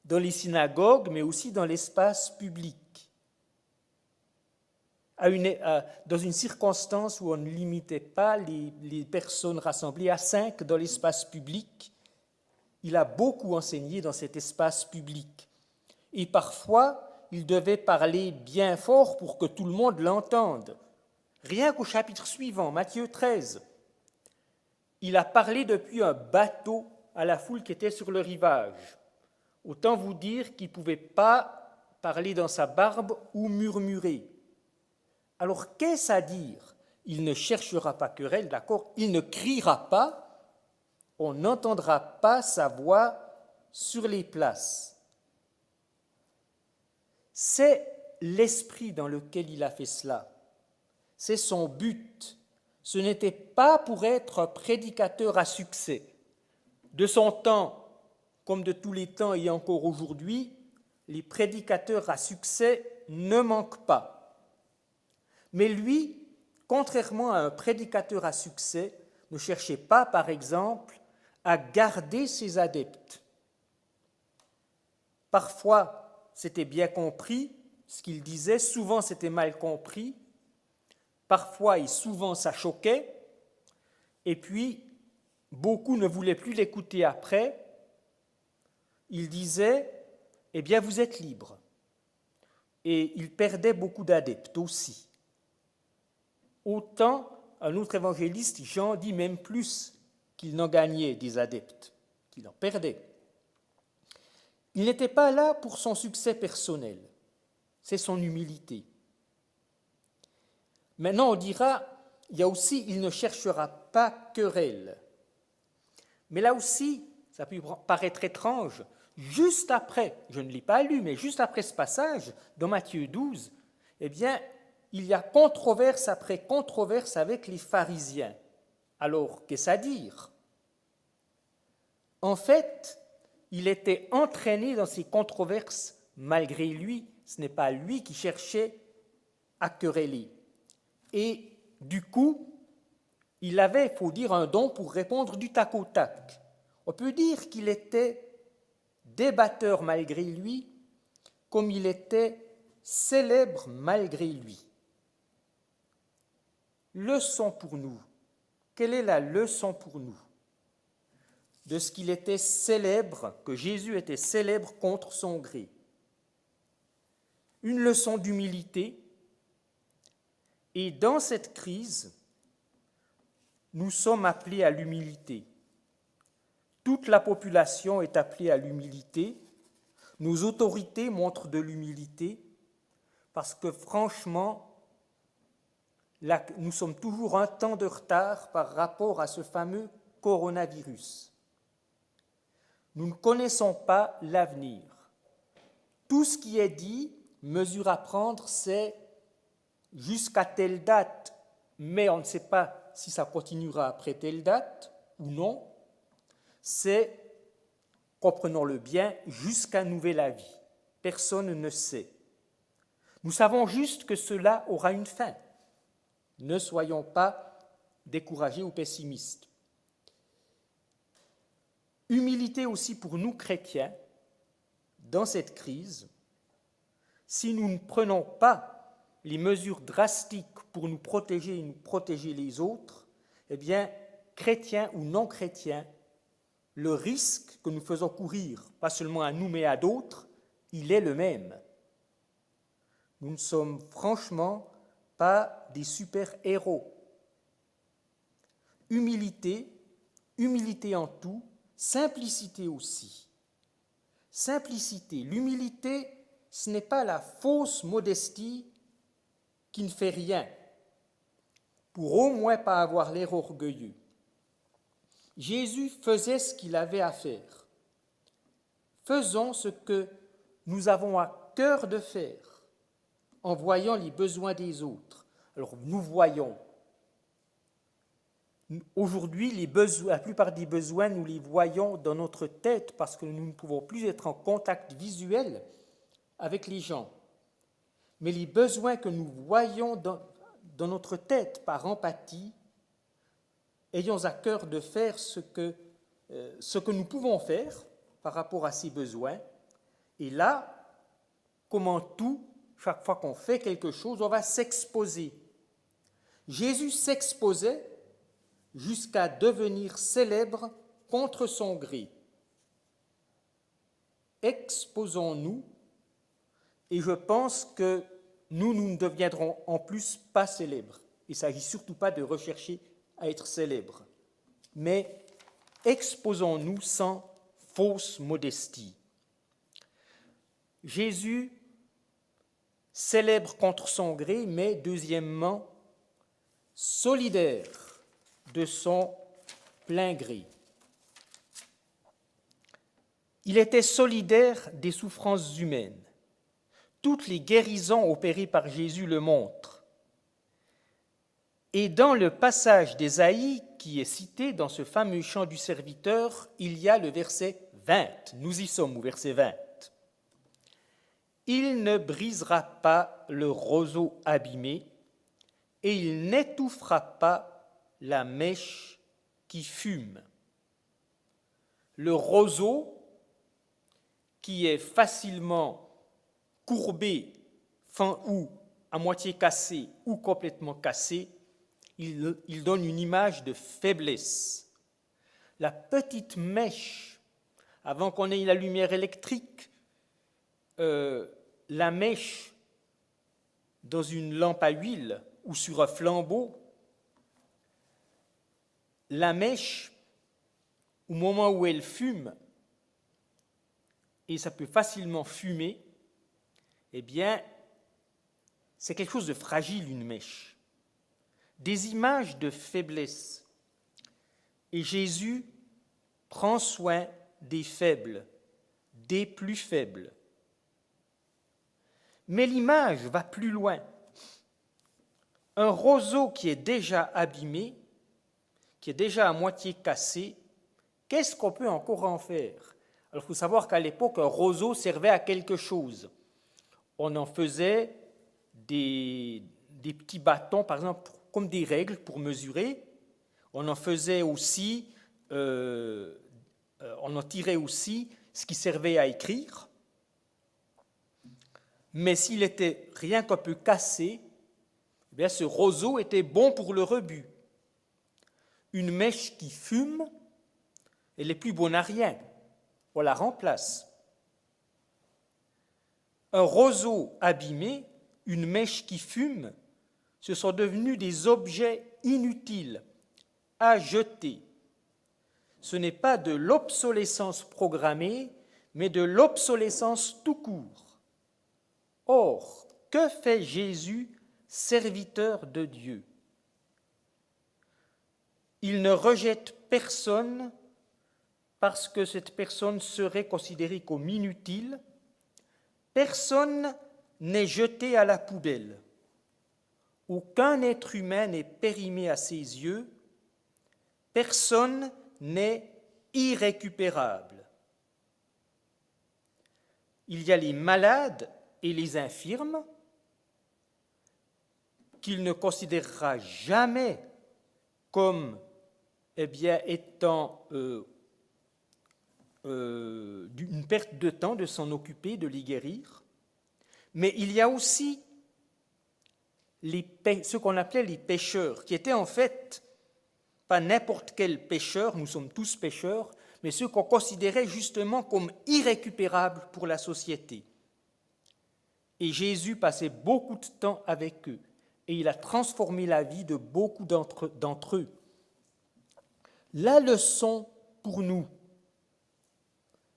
dans les synagogues, mais aussi dans l'espace public. Dans une circonstance où on ne limitait pas les personnes rassemblées à 5 dans l'espace public, il a beaucoup enseigné dans cet espace public. Et parfois, il devait parler bien fort pour que tout le monde l'entende. Rien qu'au chapitre suivant, Matthieu 13, il a parlé depuis un bateau à la foule qui était sur le rivage. Autant vous dire qu'il ne pouvait pas parler dans sa barbe ou murmurer. Alors, qu'est-ce à dire? Il ne cherchera pas querelle, d'accord? Il ne criera pas, on n'entendra pas sa voix sur les places. C'est l'esprit dans lequel il a fait cela. C'est son but. Ce n'était pas pour être un prédicateur à succès. De son temps, comme de tous les temps et encore aujourd'hui, les prédicateurs à succès ne manquent pas. Mais lui, contrairement à un prédicateur à succès, ne cherchait pas, par exemple, à garder ses adeptes. Parfois, c'était bien compris, ce qu'il disait, souvent c'était mal compris, parfois et souvent ça choquait, et puis beaucoup ne voulaient plus l'écouter après. Il disait, eh bien vous êtes libre. Et il perdait beaucoup d'adeptes aussi. autant un autre évangéliste, Jean, dit même plus qu'il n'en gagnait des adeptes, qu'il en perdait. Il n'était pas là pour son succès personnel, c'est son humilité. Maintenant, on dira, il y a aussi, il ne cherchera pas querelle. Mais là aussi, ça peut paraître étrange, juste après, je ne l'ai pas lu, mais juste après ce passage, dans Matthieu 12, eh bien, il y a controverse après controverse avec les pharisiens. Alors, qu'est-ce à dire? En fait, il était entraîné dans ces controverses malgré lui. Ce n'est pas lui qui cherchait à quereller. Et du coup, il avait, il faut dire, un don pour répondre du tac au tac. On peut dire qu'il était débatteur malgré lui, comme il était célèbre malgré lui. Leçon pour nous. Quelle est la leçon pour nous de ce qu'il était célèbre, que Jésus était célèbre contre son gré? Une leçon d'humilité. Et dans cette crise, nous sommes appelés à l'humilité. Toute la population est appelée à l'humilité. Nos autorités montrent de l'humilité parce que franchement, là, nous sommes toujours un temps de retard par rapport à ce fameux coronavirus. Nous ne connaissons pas l'avenir. Tout ce qui est dit, mesure à prendre, c'est jusqu'à telle date, mais on ne sait pas si ça continuera après telle date ou non. C'est, comprenons-le bien, jusqu'à nouvel avis. Personne ne sait. Nous savons juste que cela aura une fin. Ne soyons pas découragés ou pessimistes. Humilité aussi pour nous chrétiens, dans cette crise, si nous ne prenons pas les mesures drastiques pour nous protéger et nous protéger les autres, eh bien, chrétiens ou non chrétiens, le risque que nous faisons courir, pas seulement à nous mais à d'autres, il est le même. Nous ne sommes franchement pas des super-héros. Humilité en tout, simplicité aussi. Simplicité, l'humilité, ce n'est pas la fausse modestie qui ne fait rien, pour au moins pas avoir l'air orgueilleux. Jésus faisait ce qu'il avait à faire. Faisons ce que nous avons à cœur de faire, en voyant les besoins des autres. Alors nous voyons, aujourd'hui, la plupart des besoins, nous les voyons dans notre tête parce que nous ne pouvons plus être en contact visuel avec les gens. Mais les besoins que nous voyons dans notre tête par empathie, ayons à cœur de faire ce que nous pouvons faire par rapport à ces besoins. Et là, comme en tout, chaque fois qu'on fait quelque chose, on va s'exposer. Jésus s'exposait jusqu'à devenir célèbre contre son gré. Exposons-nous, et je pense que nous ne deviendrons en plus pas célèbres. Il ne s'agit surtout pas de rechercher à être célèbres, mais exposons-nous sans fausse modestie. Jésus célèbre contre son gré, mais deuxièmement, solidaire de son plein gré. Il était solidaire des souffrances humaines. Toutes les guérisons opérées par Jésus le montrent. Et dans le passage d'Ésaïe qui est cité dans ce fameux chant du serviteur, il y a le verset 20. Nous y sommes au verset 20. Il ne brisera pas le roseau abîmé et il n'étouffera pas la mèche qui fume. Le roseau qui est facilement courbé, fin ou à moitié cassé ou complètement cassé, il donne une image de faiblesse. La petite mèche, avant qu'on ait la lumière électrique, la mèche dans une lampe à huile, ou sur un flambeau, la mèche, au moment où elle fume, et ça peut facilement fumer, eh bien, c'est quelque chose de fragile, une mèche. Des images de faiblesse. Et Jésus prend soin des faibles, des plus faibles. Mais l'image va plus loin. Un roseau qui est déjà abîmé, qui est déjà à moitié cassé, qu'est-ce qu'on peut encore en faire? Alors, il faut savoir qu'à l'époque, un roseau servait à quelque chose. On en faisait des petits bâtons, par exemple, comme des règles pour mesurer. On en faisait aussi, on en tirait aussi ce qui servait à écrire. Mais s'il était rien qu'un peu cassé, eh bien, ce roseau était bon pour le rebut. Une mèche qui fume, elle est plus bonne à rien. On la remplace. Un roseau abîmé, une mèche qui fume, ce sont devenus des objets inutiles, à jeter. Ce n'est pas de l'obsolescence programmée, mais de l'obsolescence tout court. Or, que fait Jésus, serviteur de Dieu? Il ne rejette personne parce que cette personne serait considérée comme inutile. Personne n'est jeté à la poubelle. Aucun être humain n'est périmé à ses yeux. Personne n'est irrécupérable. Il y a les malades et les infirmes qu'il ne considérera jamais comme étant d'une perte de temps de s'en occuper, de les guérir. Mais il y a aussi ce qu'on appelait les pécheurs, qui étaient en fait pas n'importe quel pécheur, nous sommes tous pécheurs, mais ceux qu'on considérait justement comme irrécupérables pour la société. Et Jésus passait beaucoup de temps avec eux, et il a transformé la vie de beaucoup d'entre eux. La leçon pour nous,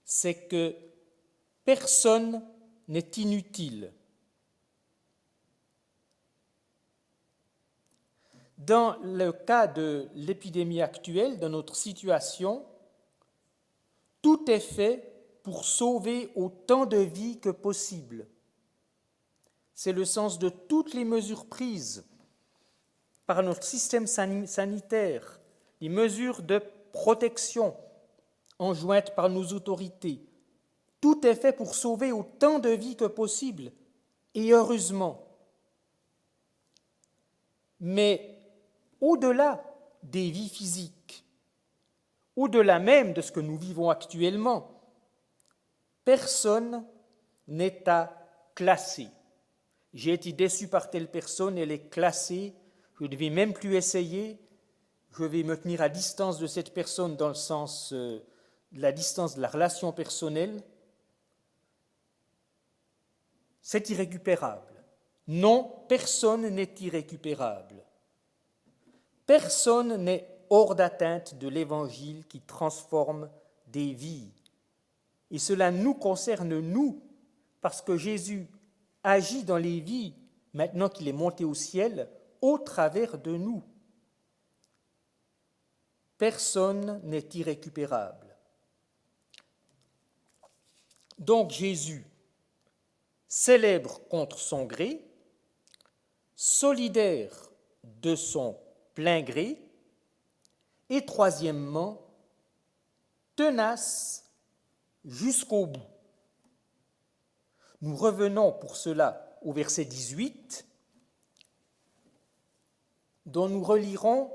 c'est que personne n'est inutile. Dans le cas de l'épidémie actuelle, dans notre situation, tout est fait pour sauver autant de vies que possible. C'est le sens de toutes les mesures prises par notre système sanitaire, les mesures de protection enjointes par nos autorités. Tout est fait pour sauver autant de vies que possible, et heureusement. Mais au-delà des vies physiques, au-delà même de ce que nous vivons actuellement, personne n'est à classer. J'ai été déçu par telle personne, elle est classée, je ne vais même plus essayer, je vais me tenir à distance de cette personne dans le sens de la distance de la relation personnelle. C'est irrécupérable. Non, personne n'est irrécupérable. Personne n'est hors d'atteinte de l'Évangile qui transforme des vies. Et cela nous concerne, nous, parce que Jésus agit dans les vies, maintenant qu'il est monté au ciel, au travers de nous. Personne n'est irrécupérable. Donc Jésus, célèbre contre son gré, solidaire de son plein gré, et troisièmement, tenace jusqu'au bout. Nous revenons pour cela au verset 18, dont nous relirons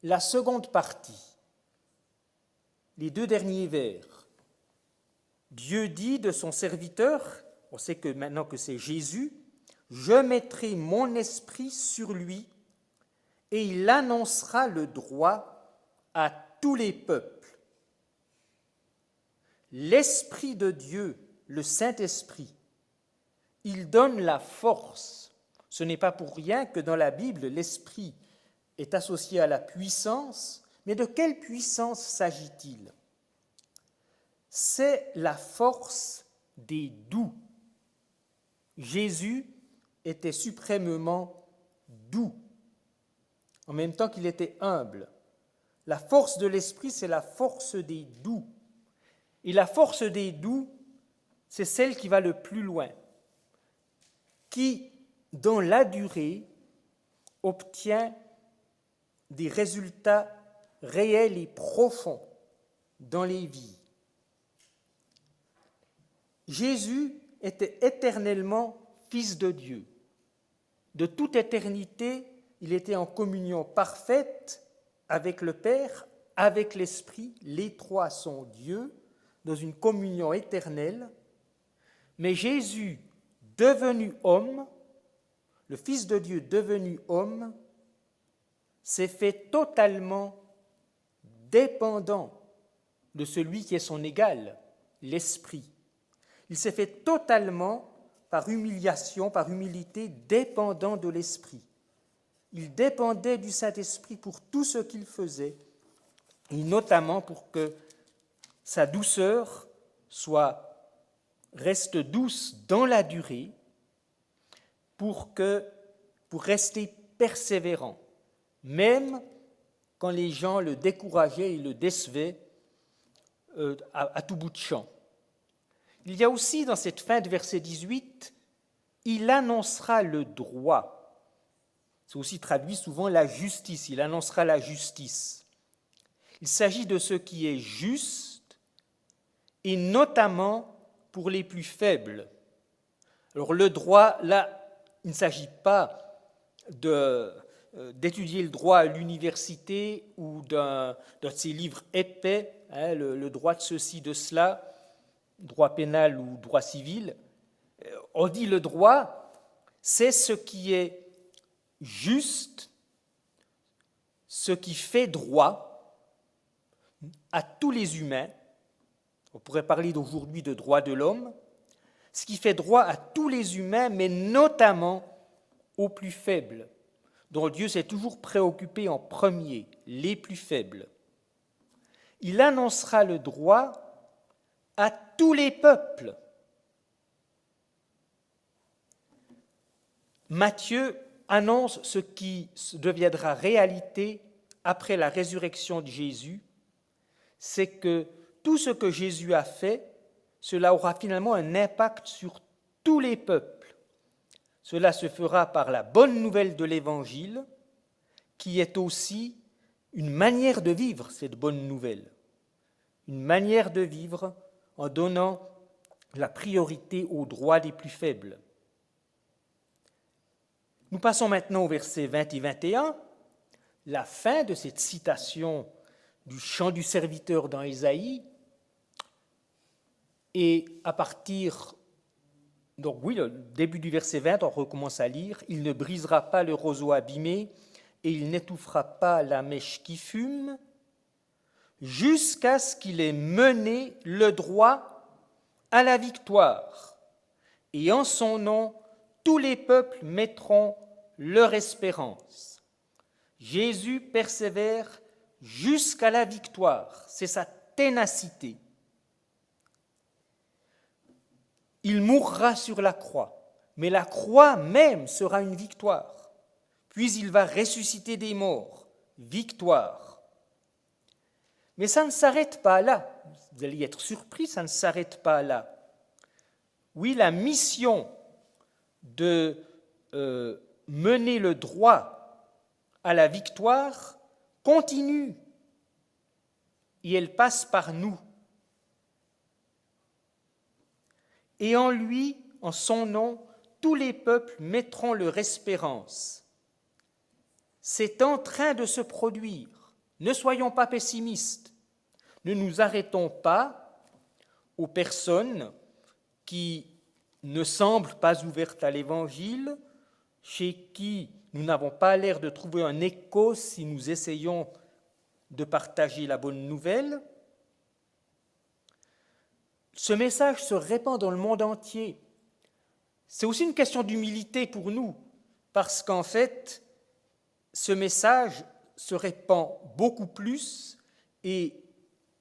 la seconde partie, les 2 derniers vers. Dieu dit de son serviteur, on sait que maintenant que c'est Jésus, « Je mettrai mon esprit sur lui et il annoncera le droit à tous les peuples. » L'Esprit de Dieu, le Saint-Esprit, il donne la force Ce n'est pas pour rien que dans la Bible, l'esprit est associé à la puissance, mais de quelle puissance s'agit-il? C'est la force des doux. Jésus était suprêmement doux, en même temps qu'il était humble. La force de l'esprit, c'est la force des doux. Et la force des doux, c'est celle qui va le plus loin, qui, dans la durée, obtient des résultats réels et profonds dans les vies. Jésus était éternellement Fils de Dieu. De toute éternité, il était en communion parfaite avec le Père, avec l'Esprit. Les trois sont Dieu, dans une communion éternelle. Mais Jésus, devenu homme, le Fils de Dieu devenu homme, s'est fait totalement dépendant de celui qui est son égal, l'Esprit. Il s'est fait totalement, par humiliation, par humilité, dépendant de l'Esprit. Il dépendait du Saint-Esprit pour tout ce qu'il faisait, et notamment pour que sa douceur reste douce dans la durée, pour rester persévérant, même quand les gens le décourageaient et le décevaient à tout bout de champ. Il y a aussi dans cette fin de verset 18, « Il annoncera le droit ». C'est aussi traduit souvent la justice, il annoncera la justice. Il s'agit de ce qui est juste, et notamment pour les plus faibles. Alors le droit, là, il ne s'agit pas d'étudier le droit à l'université ou d'un de ces livres épais, le droit de ceci, de cela, droit pénal ou droit civil. On dit le droit, c'est ce qui est juste, ce qui fait droit à tous les humains. On pourrait parler d'aujourd'hui de droit de l'homme, ce qui fait droit à tous les humains, mais notamment aux plus faibles, dont Dieu s'est toujours préoccupé en premier, les plus faibles. Il annoncera le droit à tous les peuples. Matthieu annonce ce qui deviendra réalité après la résurrection de Jésus, c'est que tout ce que Jésus a fait, cela aura finalement un impact sur tous les peuples. Cela se fera par la bonne nouvelle de l'Évangile, qui est aussi une manière de vivre cette bonne nouvelle, une manière de vivre en donnant la priorité aux droits des plus faibles. Nous passons maintenant au verset 20 et 21, la fin de cette citation du chant du serviteur dans Ésaïe. Et à partir, donc oui, le début du verset 20, on recommence à lire, « Il ne brisera pas le roseau abîmé et il n'étouffera pas la mèche qui fume, jusqu'à ce qu'il ait mené le droit à la victoire. Et en son nom, tous les peuples mettront leur espérance. » Jésus persévère jusqu'à la victoire, c'est sa ténacité. Il mourra sur la croix, mais la croix même sera une victoire. Puis il va ressusciter des morts, victoire. Mais ça ne s'arrête pas là. Vous allez être surpris, ça ne s'arrête pas là. Oui, la mission de mener le droit à la victoire continue et elle passe par nous. Et en lui, en son nom, tous les peuples mettront leur espérance. C'est en train de se produire. Ne soyons pas pessimistes. Ne nous arrêtons pas aux personnes qui ne semblent pas ouvertes à l'Évangile, chez qui nous n'avons pas l'air de trouver un écho si nous essayons de partager la bonne nouvelle. Ce message se répand dans le monde entier. C'est aussi une question d'humilité pour nous. parce qu'en fait, ce message se répand beaucoup plus et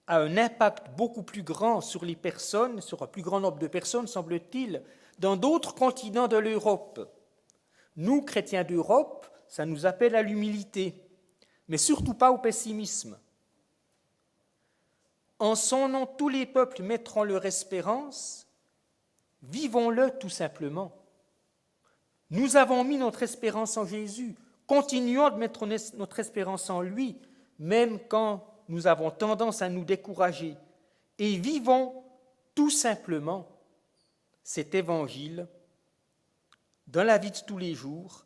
a un impact beaucoup plus grand sur les personnes, sur un plus grand nombre de personnes, semble-t-il, dans d'autres continents de l'Europe. Nous, chrétiens d'Europe, ça nous appelle à l'humilité, mais surtout pas au pessimisme. En son nom, tous les peuples mettront leur espérance, vivons-le tout simplement. Nous avons mis notre espérance en Jésus, continuons de mettre notre espérance en lui, même quand nous avons tendance à nous décourager, et vivons tout simplement cet évangile dans la vie de tous les jours,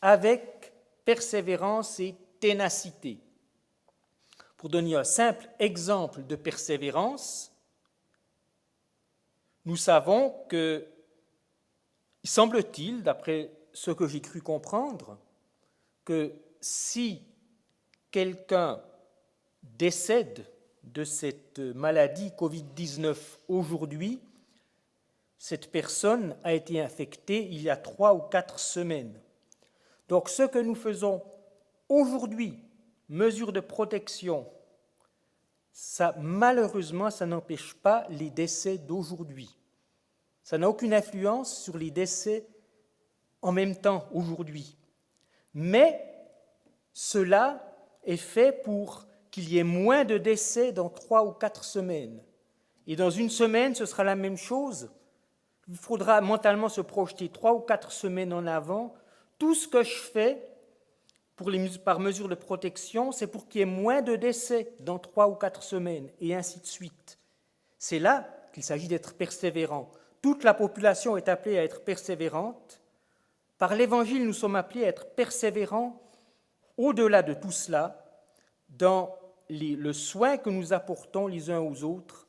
avec persévérance et ténacité. Pour donner un simple exemple de persévérance, nous savons que, semble-t-il, d'après ce que j'ai cru comprendre, que si quelqu'un décède de cette maladie Covid-19 aujourd'hui, cette personne a été infectée il y a 3 ou 4 semaines. Donc ce que nous faisons aujourd'hui, mesures de protection, ça, malheureusement, ça n'empêche pas les décès d'aujourd'hui. Ça n'a aucune influence sur les décès en même temps aujourd'hui. Mais cela est fait pour qu'il y ait moins de décès dans 3 ou 4 semaines. Et dans une semaine, ce sera la même chose. Il faudra mentalement se projeter 3 ou 4 semaines en avant. Tout ce que je fais par mesure de protection, c'est pour qu'il y ait moins de décès dans 3 ou 4 semaines, et ainsi de suite. C'est là qu'il s'agit d'être persévérant. Toute la population est appelée à être persévérante. Par l'Évangile, nous sommes appelés à être persévérants au-delà de tout cela, dans le soin que nous apportons les uns aux autres,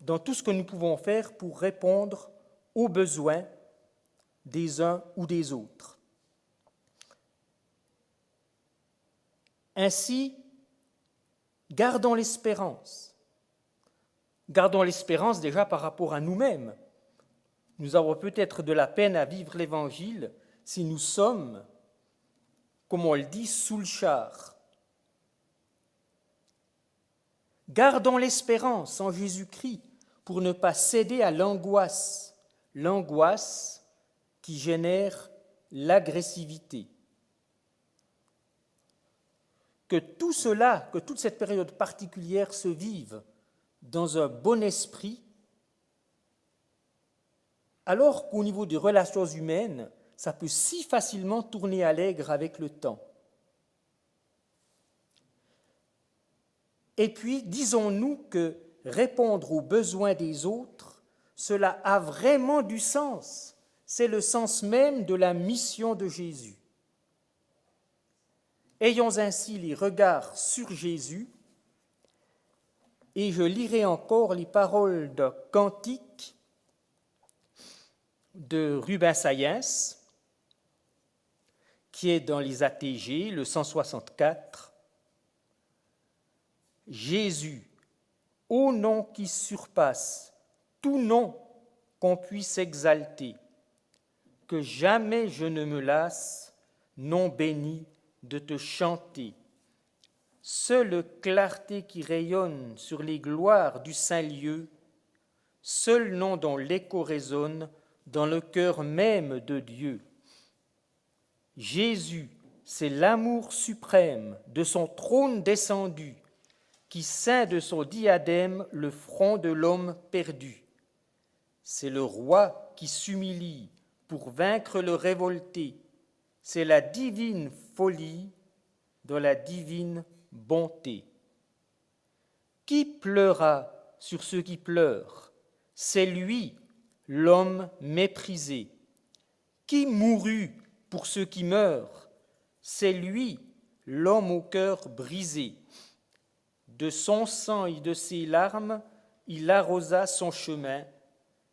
dans tout ce que nous pouvons faire pour répondre aux besoins des uns ou des autres. Ainsi, gardons l'espérance. Gardons l'espérance déjà par rapport à nous-mêmes. Nous avons peut-être de la peine à vivre l'Évangile si nous sommes, comme on le dit, sous le char. Gardons l'espérance en Jésus-Christ pour ne pas céder à l'angoisse qui génère l'agressivité. Que tout cela, que toute cette période particulière se vive dans un bon esprit, alors qu'au niveau des relations humaines, ça peut si facilement tourner à l'aigre avec le temps. Et puis, disons-nous que répondre aux besoins des autres, cela a vraiment du sens. C'est le sens même de la mission de Jésus. Ayons ainsi les regards sur Jésus, et je lirai encore les paroles d'un cantique de Rubens Sayens, qui est dans les ATG, le 164. Jésus, ô nom qui surpasse tout nom qu'on puisse exalter, que jamais je ne me lasse, nom béni, de te chanter. Seule clarté qui rayonne sur les gloires du saint lieu, seul nom dont l'écho résonne dans le cœur même de Dieu. Jésus, c'est l'amour suprême de son trône descendu, qui ceint de son diadème le front de l'homme perdu. C'est le roi qui s'humilie pour vaincre le révolté. C'est la divine folie dans la divine bonté. Qui pleura sur ceux qui pleurent? C'est lui, l'homme méprisé. Qui mourut pour ceux qui meurent? C'est lui, l'homme au cœur brisé. De son sang et de ses larmes, il arrosa son chemin,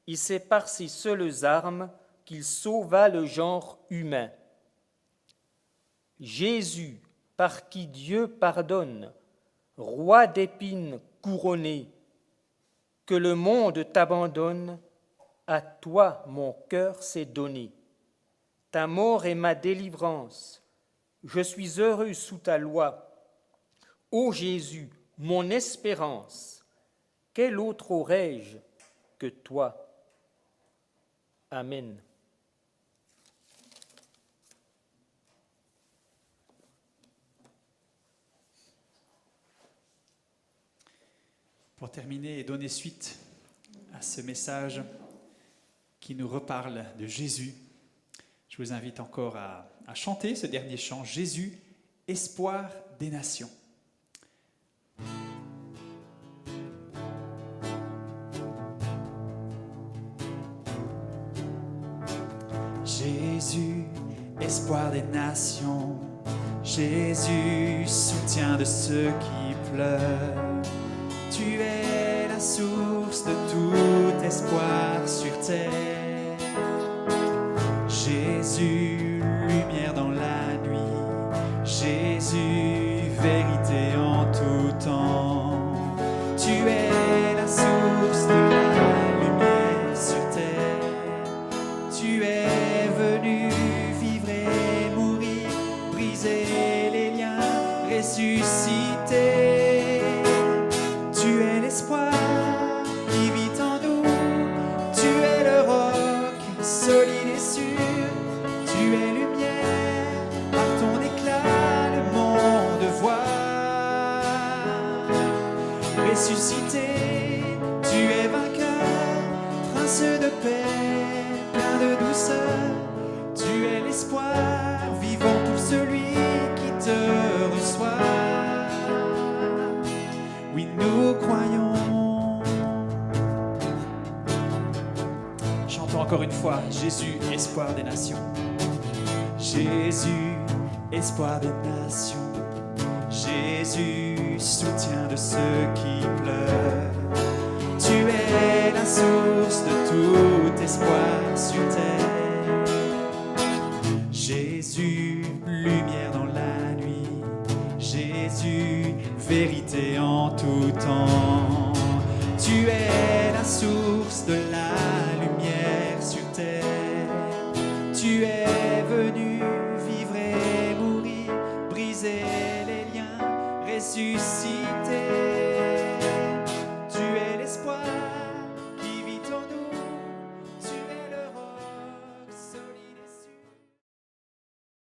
et c'est par ses seules armes qu'il sauva le genre humain. Jésus, par qui Dieu pardonne, roi d'épines couronné, que le monde t'abandonne, à toi mon cœur s'est donné. Ta mort est ma délivrance. Je suis heureux sous ta loi. Ô Jésus, mon espérance, quel autre aurais-je que toi? Amen. Pour terminer et donner suite à ce message qui nous reparle de Jésus, je vous invite encore à chanter ce dernier chant, Jésus, espoir des nations. Jésus, espoir des nations, Jésus, soutien de ceux qui pleurent. Tu es la source de tout espoir sur terre. Jésus, lumière dans la nuit. Jésus, vérité en tout temps. Tu es la source de la lumière sur terre. Tu es venu vivre et mourir, briser les liens, ressusciter. Tu es l'espoir qui vit en nous, tu es le roc solide et sûr, tu es lumière, par ton éclat le monde voit. Ressuscité, tu es vainqueur, prince de paix, plein de douceur, tu es l'espoir vivant pour celui qui te reçoit. Oui, nous croyons. Chantons encore une fois, Jésus, espoir des nations. Jésus, espoir des nations. Jésus, soutien de ceux qui pleurent. Tu es la source de tout espoir sur terre. Jésus, lumière dans la nuit. Jésus, vérité en tout temps.